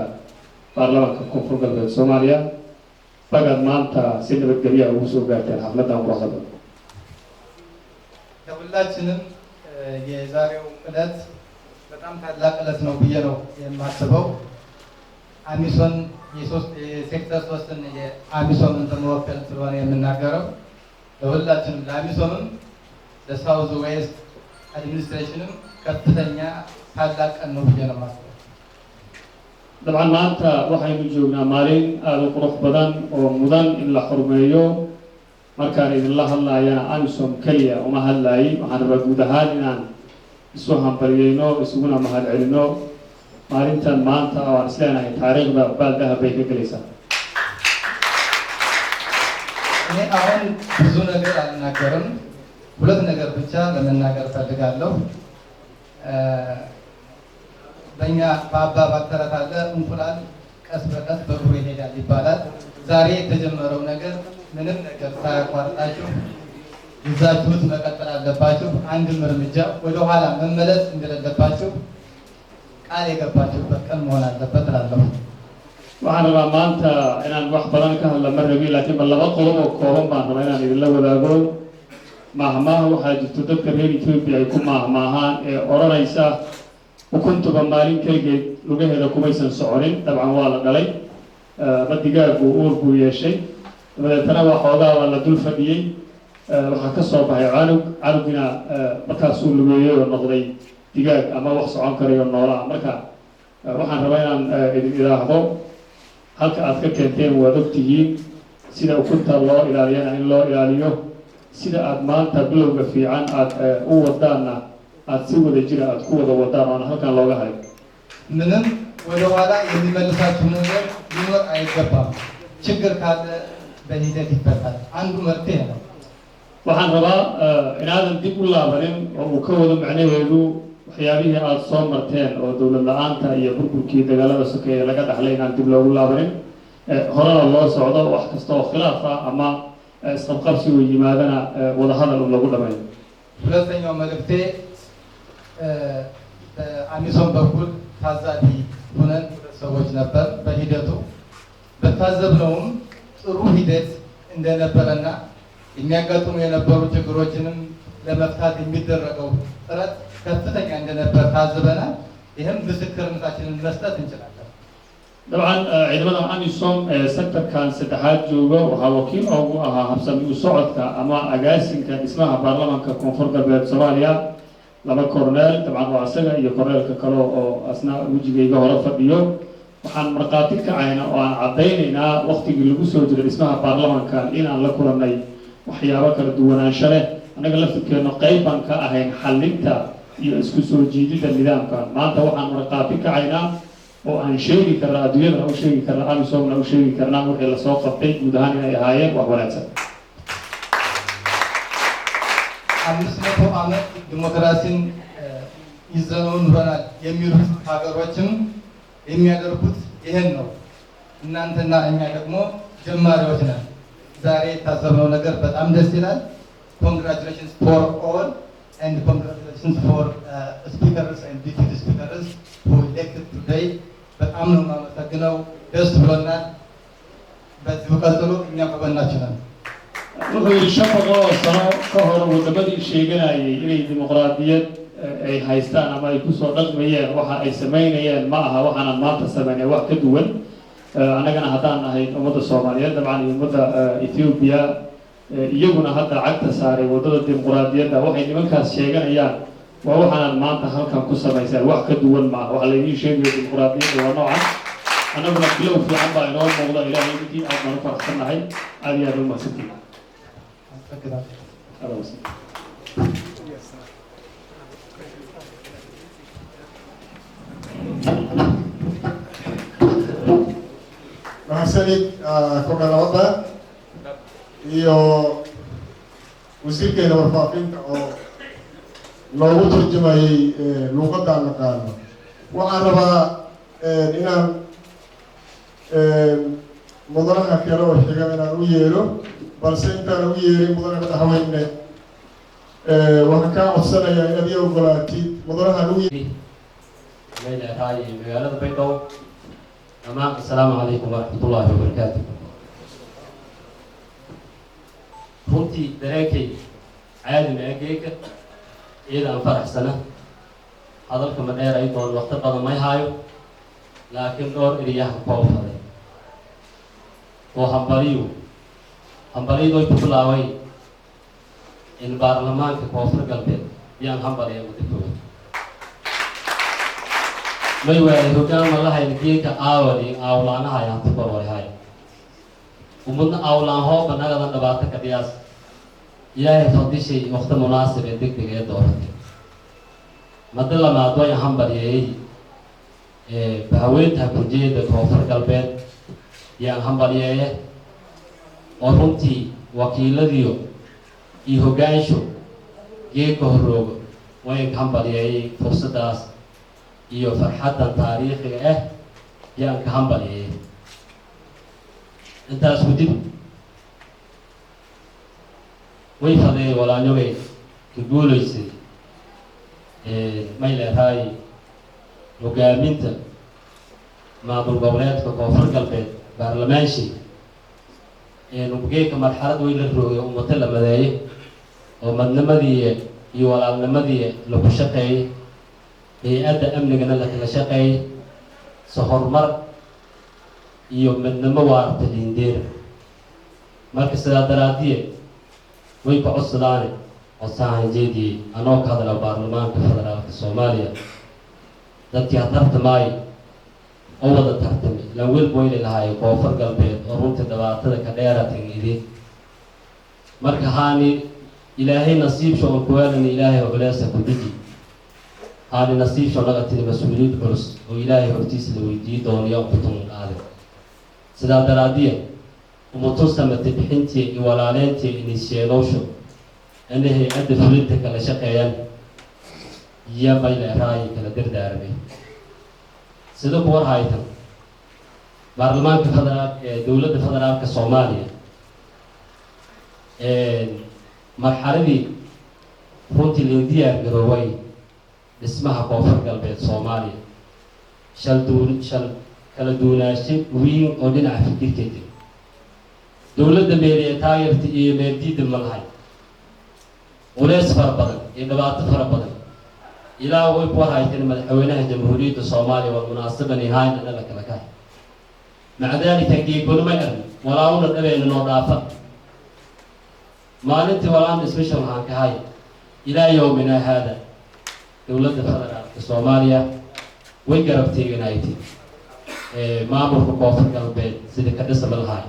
baarlamaanka koonfur galbeed Soomaaliya bagad maanta si nabadgelyo ah ugu soo gaarteen xafladan quruxda badan ሁላችንም የዛሬው ዕለት በጣም ታላቅ ዕለት ነው ብዬ ነው የማስበው። አሚሶን የሴክተር 3ን የአሚሶንን በመወከል ስለሆነ የምናገረው ለሁላችንም ለአሚሶንም ለሳውዝ ዌስት አድሚኒስትሬሽንም ከፍተኛ ታላቅ ቀን ነው ብዬ ነው የማስበው። dabcan maanta waxaynu joognaa maalin aad u qurux badan oo mudan in la xurmeeyo markaan idinla hadlaayana amisom keliya uma hadlaayin waxaan rabaa guud ahaan inaan isu hambaliyeyno isuguna mahadcelino maalintan maanta oo aan isleenahay taariikhda baal dahab bay ka gelaysaa. እኔ አሁን ብዙ ነገር አልናገርም። ሁለት ነገር ብቻ ለመናገር ፈልጋለሁ። በእኛ በአባባል ተረት አለ እንቁላል ቀስ በቀስ በእግሩ ይሄዳል ይባላል። ዛሬ የተጀመረው ነገር ምንም ነገር ሳያቋርጣችሁ ይዛችሁት መቀጠል አለባችሁ። አንድም እርምጃ ወደ ኋላ መመለስ እንደሌለባችሁ ቃል የገባችሁበት ቀን መሆን አለበት እላለሁ። waxaan rabaa maanta inaan wax badan ka hadla ma rabi laakiin bal laba qodob oo kooban baan rabaa inaan idinla wadaago. Mahmaaha waxaa jirto dadka reer Ethiopia ay ku mahmaahaan ee odhanaysa ukuntuba maalin keligeed lugaheeda kumaysan soconin. Dabcan waa la dhalay badigaagu uur buu yeeshay dabadeetana waxoogaa waa la dul fadhiyey waxaa ka soo baxay canugina markaasuu lugeeyey oo noqday digaag ama wax socon karayo noolaa. Marka waxaan rabaa inaan idin idhaahdo halka aad ka keenteen waad ogtihiin sida ukunta loo ilaaliyana in loo ilaaliyo sida aad maanta bilowga fiican aad u wadaana aad si wada jira aad ku wada wadaan oona halkan looga hayo. ምንም ወደ ኋላ የሚመልሳችሁ ነገር ሊኖር አይገባም። ችግር ካለ በሂደት ይፈታል። አንዱ መፍትሄ ነው። waxaan rabaa inaadan dib u laabanin oo uu ka wado macnaheedu waxyaabihii aad soo marteen oo dowlad la-aanta iyo burburkii dagaalada sokeeye laga dhaxlay inaan dib loogu laabanin horena loo socdo wax kasta oo khilaaf ah ama isqabqabsi uu yimaadana wada hadal lagu dhameeyo. ሁለተኛው መልእክቴ በአሚሶም በኩል ታዛቢ ሆነን ሰዎች ነበር። በሂደቱ በታዘብነውም ጥሩ ሂደት እንደነበረና የሚያጋጥሙ የነበሩ ችግሮችንም ለመፍታት የሚደረገው ጥረት ከፍተኛ እንደነበር ታዝበናል። ይህም ምስክርነታችንን መስጠት እንችላለን። طبعا ciidamada amisom sektorkan saddexaad jooga waxaa wakiil ugu ahaa habsami u socodka ama agaasinka dhismaha baarlamaanka koonfur galbeed Soomaaliya laba korneel dabcan waa isaga iyo korneelka kale oo asna wajigayga hore fadhiyo. waxaan marqaati kacaynaa oo aan cadaynaynaa waqtigii lagu soo jiray dhismaha baarlamaanka inaan la kulannay waxyaabo kala duwanaansho leh. annaga laftirkeena qayb baan ka ahayn xallinta iyo isku soo jiidida nidaamka. maanta waxaan marqaati kacaynaa oo aan sheegi karnaa adduunyadana u sheegi karnaa amisomna u sheegi karnaa wixii lasoo qabtay guud ahaan inay ahaayeen wax wanaagsan. 500 ዓመት ዲሞክራሲን ይዘው ኖረናል የሚሉት ሀገሮችም የሚያደርጉት ይሄን ነው። እናንተና እኛ ደግሞ ጀማሪዎች ነን። ዛሬ የታዘብነው ነገር በጣም ደስ ይላል። Congratulations for all and congratulations for speakers and deputy speakers who elected today. በጣም ነው የማመሰግነው። ደስ ብሎናል። በዚህ ቀጥሎ እኛ ከጎናችሁ ነን። wuxuu yidhi 5 sano ka hor waddamadii sheeganayay inay dimuqraadiyad ay haystaan ama ay kusoo dhaqmayeen waxa ay samaynayeen ma aha waxaanan maanta samaynay wax ka duwan. annagana haddaan nahay ummadda Soomaaliyeed dabcan iyo ummadda Ethiopia iyaguna hadda cagta saaray waddada dimuqraadiyadda waxay nimankaas sheeganayaan waa waxaanan maanta halkan ku samaysay wax ka duwan maaha. waxa laydiin sheegayo dimuqraadiyadda waa noocan annaguna bilow fiican baa inoo muuqda. ilaahay intii aad baan u faraxsannahay aad iyo aad u mahadsantihiin. mahadsanid kornelabada iyo wasiirkeena warfaafinta oo loogu turjumayay luuqadda aan naqaano. waxaan rabaa inaan mudanaha kale oo xiga inaan u yeero balse intaan u yeerin mudane madaxweyne waxaan kaa codsanayaa inaad ii ogolaatid mudanahan u leedahay magaalada Baydhabo. Assalaamu calaykum waraxmatullaahi wabarakaatuh. runtii dareenkay caadi ma egeeka iyadaan faraxsana hadalka ma dheeray doon waqti badan may haayo laakiin dhowr eriyaha koobsaday oo hambaliyadooy ku bilaabay in baarlamaanka koonfur galbeed yaan hambaliya mudikooda may waaday hoggaanma lahayn geedka aawali aawlaanaha ayaan ku barwarihay ummadna aawlaan hooba nagadan dhibaato ka dhiyaas ilaahay fadishay waqti munaasib ee degdeg ee dooratay مدل ما دوي همبريي بهويتها كوجيدا كوفر قلبين يا همبريي ورمتي وكيل ديو يهجانشو جيكو هروب وين همبريي فرصة داس iyo farxadan taariikhiga ah yaan ka hambaliyay intaas gudib way faday walaanyogay ka guulaysay may leedahay hogaaminta maamul goboleedka koonfur galbeed baarlamaashi nubgeeka marxalad weyn la roogay ummado la madeeyay oo madnimadii iyo walaalnimadii lagu shaqeeyay hay-adda amnigana la kala shaqeeyay si horumar iyo midnimo waarta liindeera marka sidaa daraadiye way ku codsadaane codsahan jeediyey anoo ka hadla baarlamaanka federaalka soomaaliya dadkii ha tartamaayo oo wada tartamay lan welba wayna lahaayay koonfur galbeed oo runtii dhibaatada ka dheeraatan idin marka haani ilaahay nasiibsho on kuwaalani ilaahay culeesa ku diji haani nasiibsho naga tiri mas-uuliyad culus oo ilaahay hortiisa la weydiiyey dooniyo kutun qaade sidaa daraadiya umutun samate bixintii iyo walaaleentii inisheedoosho ana hay-adda fulinta kala shaqeeyaan iyo bay leeraayi kala dardaarmay sida ku war haytan baarlamaanka federaal dowladda federaalka soomaaliya marxaladii runtii la diyaar garooway dhismaha koonfur galbeed soomaaliya shal kala duwanaansho weyn oo dhinaca fikirkeeda dowladda meeliya taageerta iyo meeldiida ma lahay culeys fara badan iyo dhibaato fara badan ilaa way ku war hayteen madaxweynaha jamhuuriyadda soomaaliya waa munaasaba nihaayna dhala kala kahay maca daalika geegona may arn walaawna dhabeena noo dhaafa maalintii walaan isbishal waxaan kahay ilaa yowmina haada dowladda federaalka soomaaliya way garab teeganayti maamulka koonfur galbeed sidii ka dhisma lahay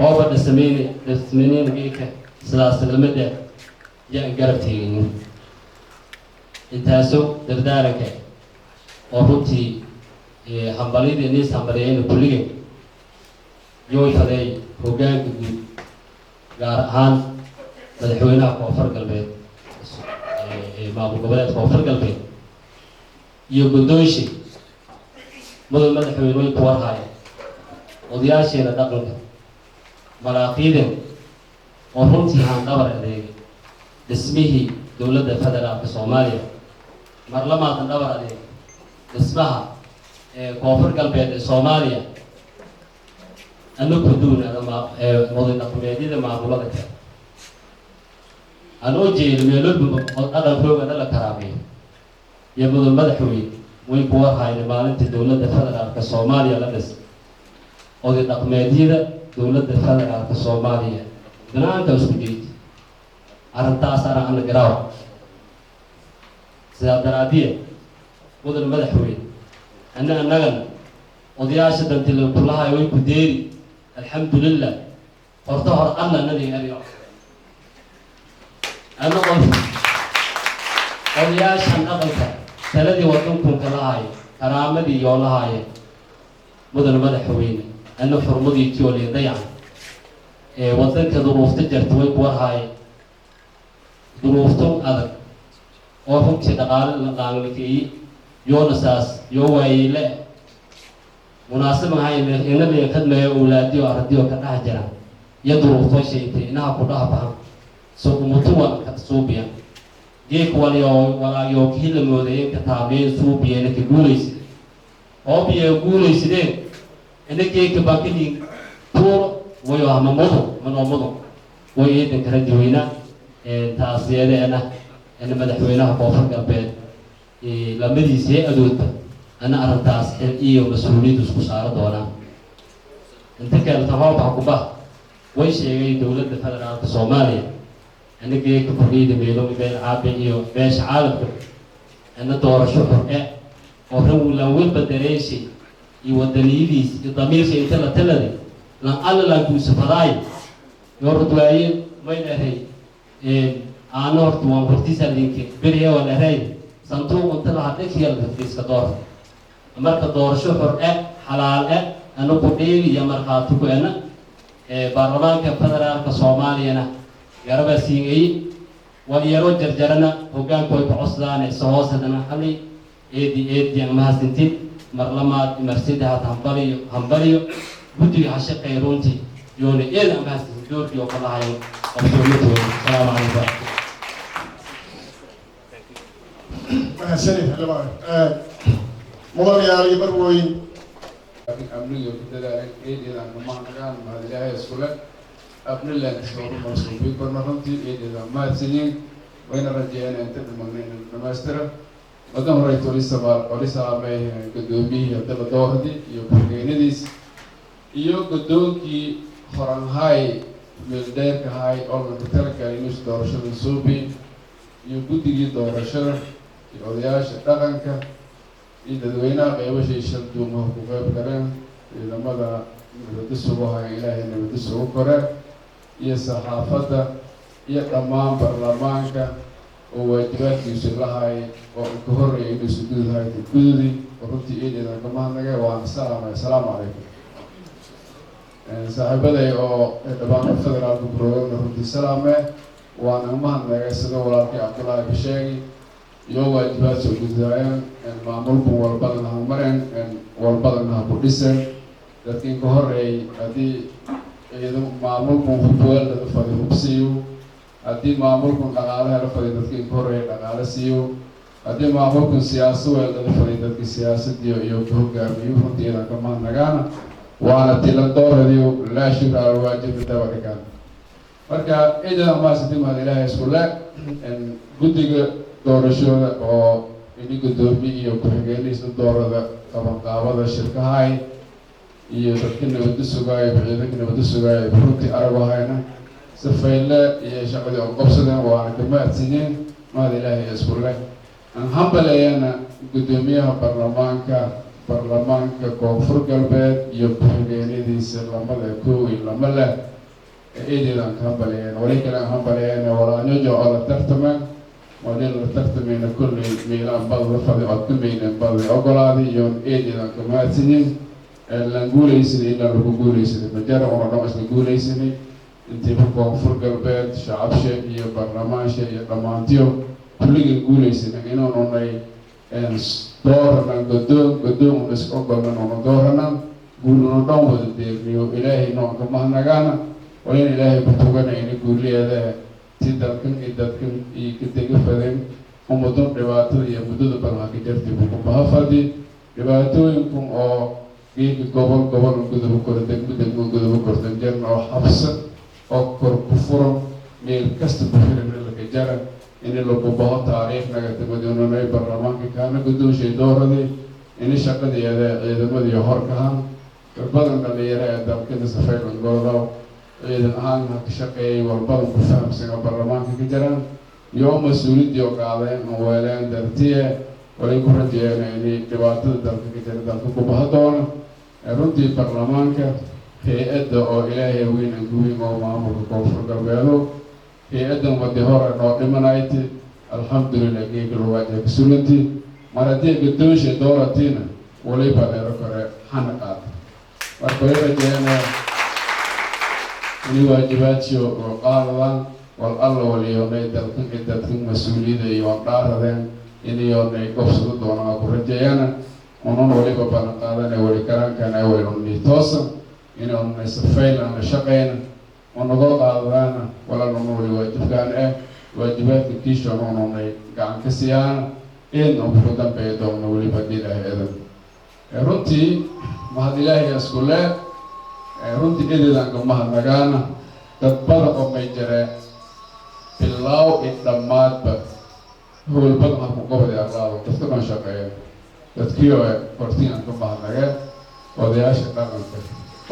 ooba dhismaynin geeka sidaas lamada yaan garab teeganin intaaso dardaaranka oo runtii hambalyadii niis hambaliyayna kulligeen yooy fadeey hoggaanka guud gaar ahaan madaxweynaha koonfur galbeed maamul goboleedka koonfur galbeed iyo guddoonshi mudal madaxweyne way ku warhaya odayaasheena dhaqanka malaaqiiden oo runtii handhabar adeegay dhismihii dowladda federaalka soomaaliya marlamaadan dhabar adeegay dhismaha koonfur galbeed ee soomaaliya ana kuduunada mudan dhaqameedyada maamulada kale anoo jeedo meelolba dhaqan roogana la karaameeyo iyo mudan madaxweyne way ku warhayna maalintii dowladda federaalka soomaaliya la dhis oday dhaqmeedyada dowladda federaalka soomaaliya banaanka isku jeedi arrintaas ana garaaw sidaa daraadiya mudan madaxweyne annagan odayaasha dantila kulahay way ku deeri alxamdulilah horta hor alla nadi ariyo ana odayaashan dhaqanka taladii wadankunka lahaye karaamadii yoo lahaye mudan madaxweyne ana xurmadii tiyooliya dayacan wadanka duruufta jarta way ku warhaye duruufto adag oo runtii dhaqaale la qaanlikeeyey yoona saas yoo waayeyle munaasaba hay inadii khadmaya awlaadiyo ardiyo ka dhax jira iyo duruufto sheegtay inaha ku dhaha bahan soo umutuwa ka suubiya geek walaayo kii la moodayeen ka taabeen suubiyeena ka guulaysid oo biyo guulaysideen ina geeka baakidii tuuro wayo hamamudu manoomudu way eedan kala duweyna taasiyadeena ina madaxweynaha koonfur galbeed lamadiisii adoodba ana arrintaas xil iyo mas-uuliyadda isku saaro doonaan inta keelta hoobaha kubah way sheegay dowladda federaalka soomaaliya ana geeka kordhiyada meeloomi been caabi iyo beesha caalamka ana doorasho xor-e oo rawlan welba dareeshay iyo wadaniyadiis iyo damiirsha inta la taladay lan alla laankuusafadaay yoo radwaaye may dhahay aana horta waan hortiisa linke beriya waa dhahay sanduuq inta lahaa dhegsiya dadkiiska door marka doorasho xor xalaal anagu dheeli iyo markhaati ku ena baarlamaanka federaalka soomaaliyana garaba siingay waliyaro jarjarana hogaankooda ku cosdaan soo hoosadana halay eedi aan mahadsantiin mar lamaad mar saddexaad hambaliyo guddiga ha shaqeey runtii yoona eed aan mahadsantiin doorkii oo kala hayo qabsoomiyadooda salaamu calaykum mahadsanid xildhibaan mudanayaal iyo marwooyin amniga ku dadaaleen eedeedaan kamahanagaan mahad ilaahay iskule abniland iskoogu marsuubiin barna runtii eedeedaan mahadsanyiin wayna rajeeyeen inta dhimanay in dhamaystira wadan horeyta oli salaamay gudoomiyihii hadaba dooradii iyo ku-xigeenadiis iyo gudoonkii horanhaay meeldheerkahay oo lanka talagalay inuusa doorashada suubi iyo guddigii doorashada iyo odayaasha dhaqanka iyo dadweynaha qeybashay shal duumaha ku qeyb galeen ciidamada nabadda sugu haya ilaahay nabadda sugu koreen iyo saxaafadda iyo dhammaan baarlamaanka oo waajibaadkiisu lahay oo ka horreeyay inuusa gududahay gududi oo runtii eedeedan ka mahadnagay waana salaamay assalaamu calaykum saaxiibaday oo dhabaanka federaalka buroogana runtii salaame waana mahadnagay sida walaalkii cabdullaahi basheegi iyo waajibaad soo gudaayeen maamulku walbadana ha mareen walbadana ha ku dhiseen dadkii ka horreeyay haddii maamulku hubweeldada fadi hub siiyo haddii maamulkun dhaqaalaha la fadiy dadkii ka horreeyay dhaqaale siiyo haddii maamulkun siyaaso weeldada fadiy dadkii siyaasadii iyo ka hogaamiyo runtiidan ka mahadnagaana waana tiladooradii laa shukra alwaajib dabadhigaan marka ciidan amaasiti mahad ilaahay iskule guddiga doorashooda oo ini gudoomiye iyo ku-xigeenadiisa doorada qabanqaabada shirkahay iyo dadka nabadda sugaayo ciidanka nabadda sugaayo runtii aragu hayna safayle iyo shaqadii oo qabsadeen waana ka mahadsanyiin mahad ilaahay iskule aan hambaleeyana gudoomiyaha baarlamaanka koonfur galbeed iyo ku-xigeenadiisa lamada koow iyo lama leh eedeedaan ka hambaleeyeen wali kale aan hambaleeyana walaanyojo oo la tartameen wadin la tartamayna kolley meelaan bad la fadi ood ka meyneen bad ogolaaday iyo eedeedaan ka mahadsanyiin laan guulaysaday ilaa lagu guulaysaday majara una dhan isla guulaysanay intiiba koonfur galbeed shacabshe iyo baarlamaanshe iyo dhammaantiyo kulligan guulaysanay inuununay dooranan godoon is ogolnan una dooranan guuluna dhan wada deerniyo ilaahay noon ka mahadnagaana waa in ilaahay ku tuganayna guuliyeeda si dalkan iyo dadkan iyo ka dega faden ummadun dhibaatada iyo muddada badan ha ka jartay bukubaha fadi dhibaatooyinkun oo geedka gobol guduba kora degmo guduba kortan jaran oo xabsa oo kor ku furan meel kasta bufiran laka jaran ini lagu baho taariikh nagatamadunanay baarlamaanka kaana gudoonshay dooradii ini shaqadeeda ciidamadii horkahan badan dhalinyaro ee dalkada safaylan goodaw ciidan ahaan ha ka shaqeeyay walbadan ku fahamsan oo baarlamaanka ka jiraan iyo mas-uuliyadii oo qaadeen oo weeleen dartiye walay ku rajeeyeen inay dhibaatada dalka ka jira dalka ku baha doona runtii baarlamaanka hay-adda oo ilaahay weyn aan ku weyn oo maamulka koonfur galbeedo hay-addan wadi hore noo dhimanayti alxamdulilah geega lawaajiha kasulantii mar haddii gadoonshay dooratiina waliba dheero kore hana qaata marka way rajeeyeen ini waajibaadshio oo qaadadaan wal alla waliyoonay dalkan iyo dadkan mas-uuliyada iyo dhaaradeen inayoonay gobsado doonaa ku rajeeyana unan waliba balan qaadana wali karaankana waynunii toosa inaunay safayl aan la shaqeyna unago qaadadaana walaaluna wali waajibkaan waajibaadka kiishoon ununay gacan ka siyaana eedna uku dambeeya doona waliba hadii ilaahay edan runtii mahad ilaahay iskule runtii edeedaan ka mahadnagaana dad badan oo may jareen bilaaw i dhammaadba howl badan ha ku gobodi aqaado dadka dhan shaqeeya dadkii oo hortiin aan ka mahadnageen odayaasha dhaqanka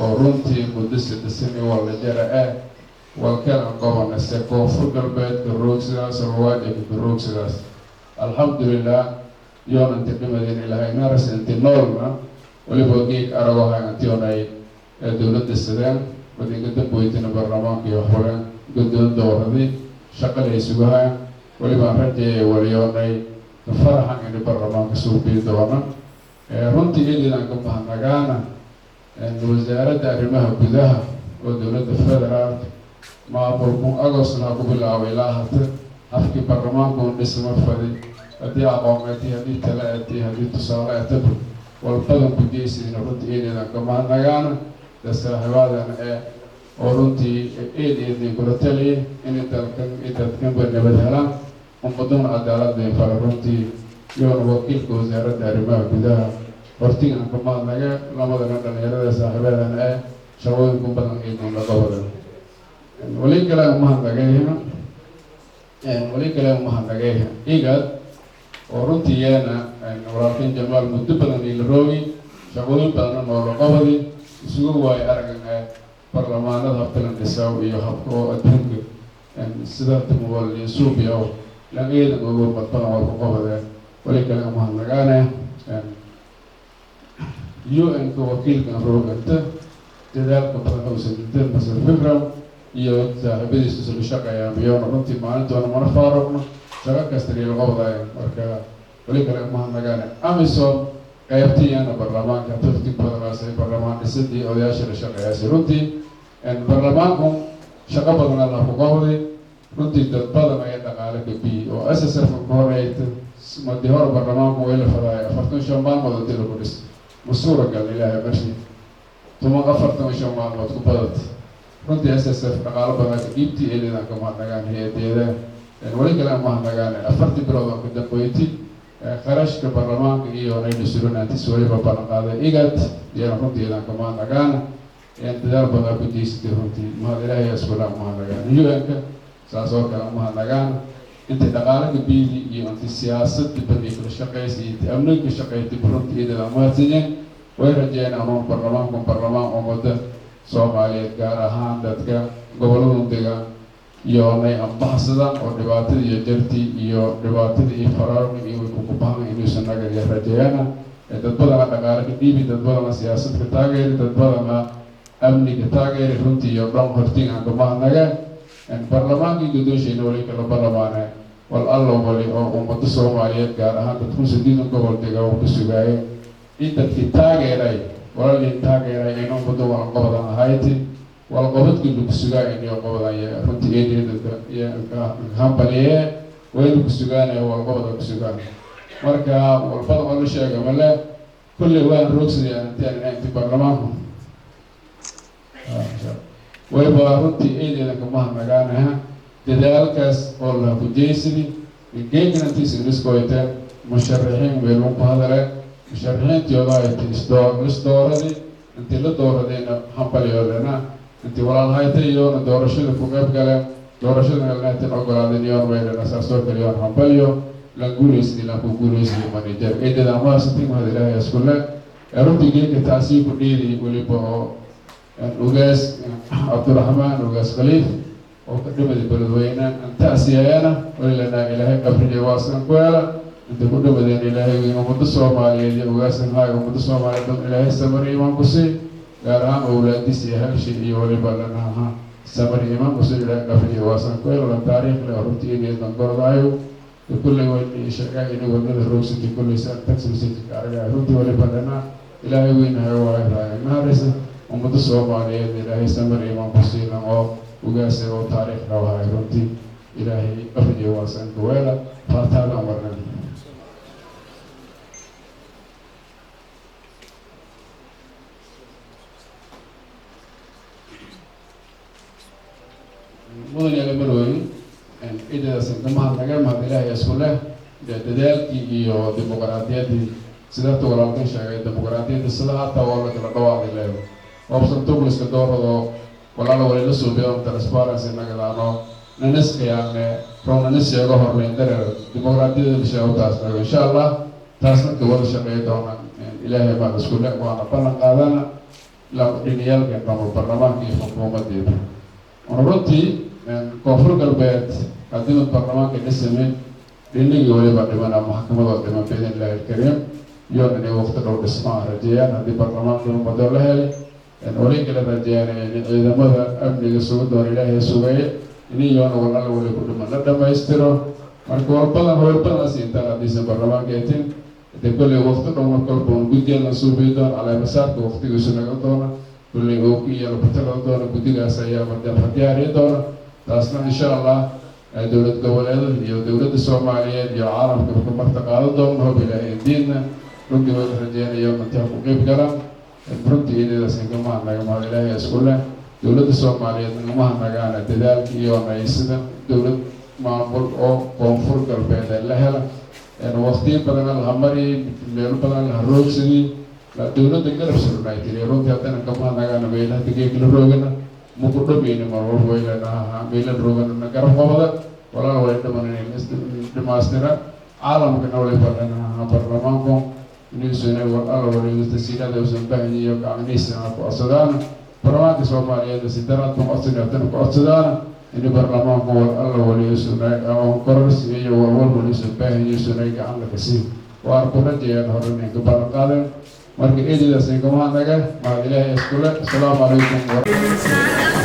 oo runtii muddo sadesani walla jara walkeelan gobanase koonfur galbeedka roog sidaas alwaajibka roog sidaas alxamdulilah yoonanti dhimadeen ilahay naras inti noolna waliba geeg aragohay antionay dowladda sideen wadinka damboytina baarlamaanka iyo xuleen gudoon dooradii shaqada ay sugahaan walibaan rajeeyay waliyoonay فرحا إن برلمان كسوبي دونا runtii iyadaan ka mahadnagaana wasaaradda arrimaha gudaha oo dowladda federaalka maamulku agosna ku bilaabay ilaa hata afkii baarlamaanku dhisma faday haddii aqooneedii haddii tala-adii haddii tusaale ataba walbadan ku geysidina runtii iyadaan ka mahadnagaana saaxiibadan oo runtii eedeedii kula taliyay in dadkanba nabad helaan ummaduna cadaalad bay fala runtii yoona wakiilka wasaaradda arrimaha gudaha hortigan ka mahadnaga lamadana dhalinyarada saaxiibadan shaqooyinku badan eedun laga wada wali kale umahadnagayha igad oo runtii yeena walaalkan jamaal muddo badan ila roogi shaqooyin badanna noola qabadi isugu waayo aragan barlamaanada habkalan dhisaw iyo habka oo adduunka sida tumuwalin suubiya lan eedan ugu badbadan waa ku qabadeen wali kale umahadnagaane UN-ka wakiilkan rooganta dadaalka badan oo sameeyay masal fikram iyo saaxiibadiisa isla shaqeeyaan biyoona runtii maalintoona mana faarogno shaqo kasta laga qabadayo marka wali kale umahadnagaane amisom qaybtiyaana barlamaanka taftig badanaasay barlamaan dhisidii odayaasha la shaqeeyaasay runtii barlamaanku shaqo badan la ku qabday runtii dad badan ay dhaqaale ka biyey oo SSF ka horeeyay madii hore barlamaanku way la fadaayo 45 maalmood oo dilo ku dhis masuura gal ilaahay marshi tuma 45 maalmood ku badat runtii SSF dhaqaale badan ka dhiibtay eedaan ka mahadnagaan hay'adeeda wali kale mahadnagaan 40 bilood oo ku dambeeyay qarashka barlamaanka iyo inay surunaantis waliba balan qaaday igad iyo runtii ka mahadnagaan dadaal badan ku jeestay runtii mahad ilaahay asbala mahadnagaan UN-ka saasoo kale mahadnagaan inta dhaqaalaha biidi iyo inta siyaasadda bani kala shaqeysay inta amniga shaqeeyay runtii iyada maadsaneen way rajeynayaan oo barlamaan ummadda Soomaaliyeed gaar ahaan dadka gobolada deegaan iyo ay ambaxsadaan oo dhibaatada iyo jartii iyo dhibaatada iyo faraarka iyo ku baahan inuu sanaga iyo rajeeyana dad badan dhaqaalaha dhiibi dad badan siyaasadda taageeri dad badan amniga taageeri runtii iyo dhan hortigan ka mahadnagaan barlamaanka gudoosheena wali kala barlamaane wal alla wali oo ummadda Soomaaliyeed gaar ahaan dadku sidiidan gobol deegaan oo ku sugaayay dadkii taageeray walaalin taageeray inuu ummadda wal qabadan ahayti wal qabadkii lagu sugaayay inuu qabadan runtii eedeeda iyo hambaliye way ku sugaanay wal qabada ku sugaan marka walbada oo la sheegay male kulli waan roogsaday intii barlamaanku way runtii eedeedan ka mahadnagaanaha dadaalkaas oo la ku jeysidi geegnantiisa iskoyteen musharaxiin weelun ku hadaleen musharaxiintooda ay isdooradii intii la dooradayna hambalyoodana intii walaalhaytay iyoona doorashada ku qayb galeen doorashada galnaatin ogolaadeen iyoona weydana saasoo kale iyoon hambalyo lan guulaysidii lan ku guulaysidii manajer eedeeda amaasatin mahad ilaahay iskule runtii geedka taasii ku dhiiday weliba oo ugaas Abdurrahman ugaas Khaliif oo ka dhimay beledweyne taasiyayana walilana ilaahay qabriga waasan ku hela inta ku dhamadeen ilaahay ummadda Soomaaliyeed iyo ugaasan haay ummadda Soomaaliyeed ilaahay sabr iimaan ku sii gaar ahaan awlaadiisa iyo halshi iyo waliba lanaha sabr iimaan ku sii ilaahay qabriga waasan ku hela taariikh la runtii inay gordayo kulli way shaqay inay wadada roogsantii kulli saan taxi kaarga runtii waliba lana ilaahay weynahay waa raayay ummadda Soomaaliyeed ilaahay samir iimaan ku siina oo ugaasay oo taariikh dhawahay runtii ilaahay qabriga waasan ku hela faataada amarna mudan yaga marweyn idaas mahadnaga mahad ilaahay isku leh dadaalkii iyo dimuqraadiyadii sida walaalkan sheegay dimuqraadiyadda sida hata waa la kala dhawaaqay leeyo option tubliska doorado walaalo wali la soo biyo transparency nagadaano nanas qiyaame nanas sheego horleyn dareer dimuqraadiyadda la sheego taas insha Allah taasna ka wada shaqeey doona ilaahay baa isku leh waana ballan qaadana la dhigayalka barlamaanka iyo xukuumadda runtii koonfur galbeed haddii barlamaanka dhisamay dhinigii waliba dhimana maxkamadoo dhiman biidin ilaahi alkariim iyo inay waqti dhow dhismaa rajeeyaan haddii barlamaanka ummadoo la helay wali kala rajeeyaan in ciidamada amniga sugu doon ilaahay sugaya iniyoona walala wali ku dhiman la dhammaystiro marka walbadan howlbadaas intaan haddiisa baarlamaanka eetin de kolley waqti dhowna kolboon guddiyadan suubi doon caleemasaarka waqtigiisu naga doona kolley oo ku yaala kutala doona guddigaas ayaa mardeefa diyaariya doona taasna insha allah dowlad goboleedada iyo dowladda soomaaliyeed iyo caalamka ku marta qaado doona hob ilaahay diinna runtii wada rajeynayo intaa ku qeyb galaan runtii ididaas ingamaha nagamaad ilaahay isku leh dowladda soomaaliyeed ingamaha nagaana dadaalka iyo naysida dowlad maamul oo koonfur galbeed la hela waqtiyo badan laha mariyay meelo badan laha roogsadii dowladda garab surnaaytiri runtii haddana kamaha nagaana meelaha degeegla roogana muku dhamayni mar walba waylenaha meelan roogana garab qabada walaal way dhamanay dhamaastira caalamkana way badanaha baarlamaanku inuusan alla waliyo tasiirada uusan baahanyiyo gacmihiisana ku codsadaana baarlamaanka soomaaliyeed si daraad ku codsan haddana ku codsadaana in baarlamaanku alla waliyo sunay ama kororsi iyo walwal waliyo baahanyiyo sunay gacan la kasi waan ku rajeeyaan horena ka balan qaadan marka eedaas ingamaha naga mahad ilaahay iskule assalaamu calaykum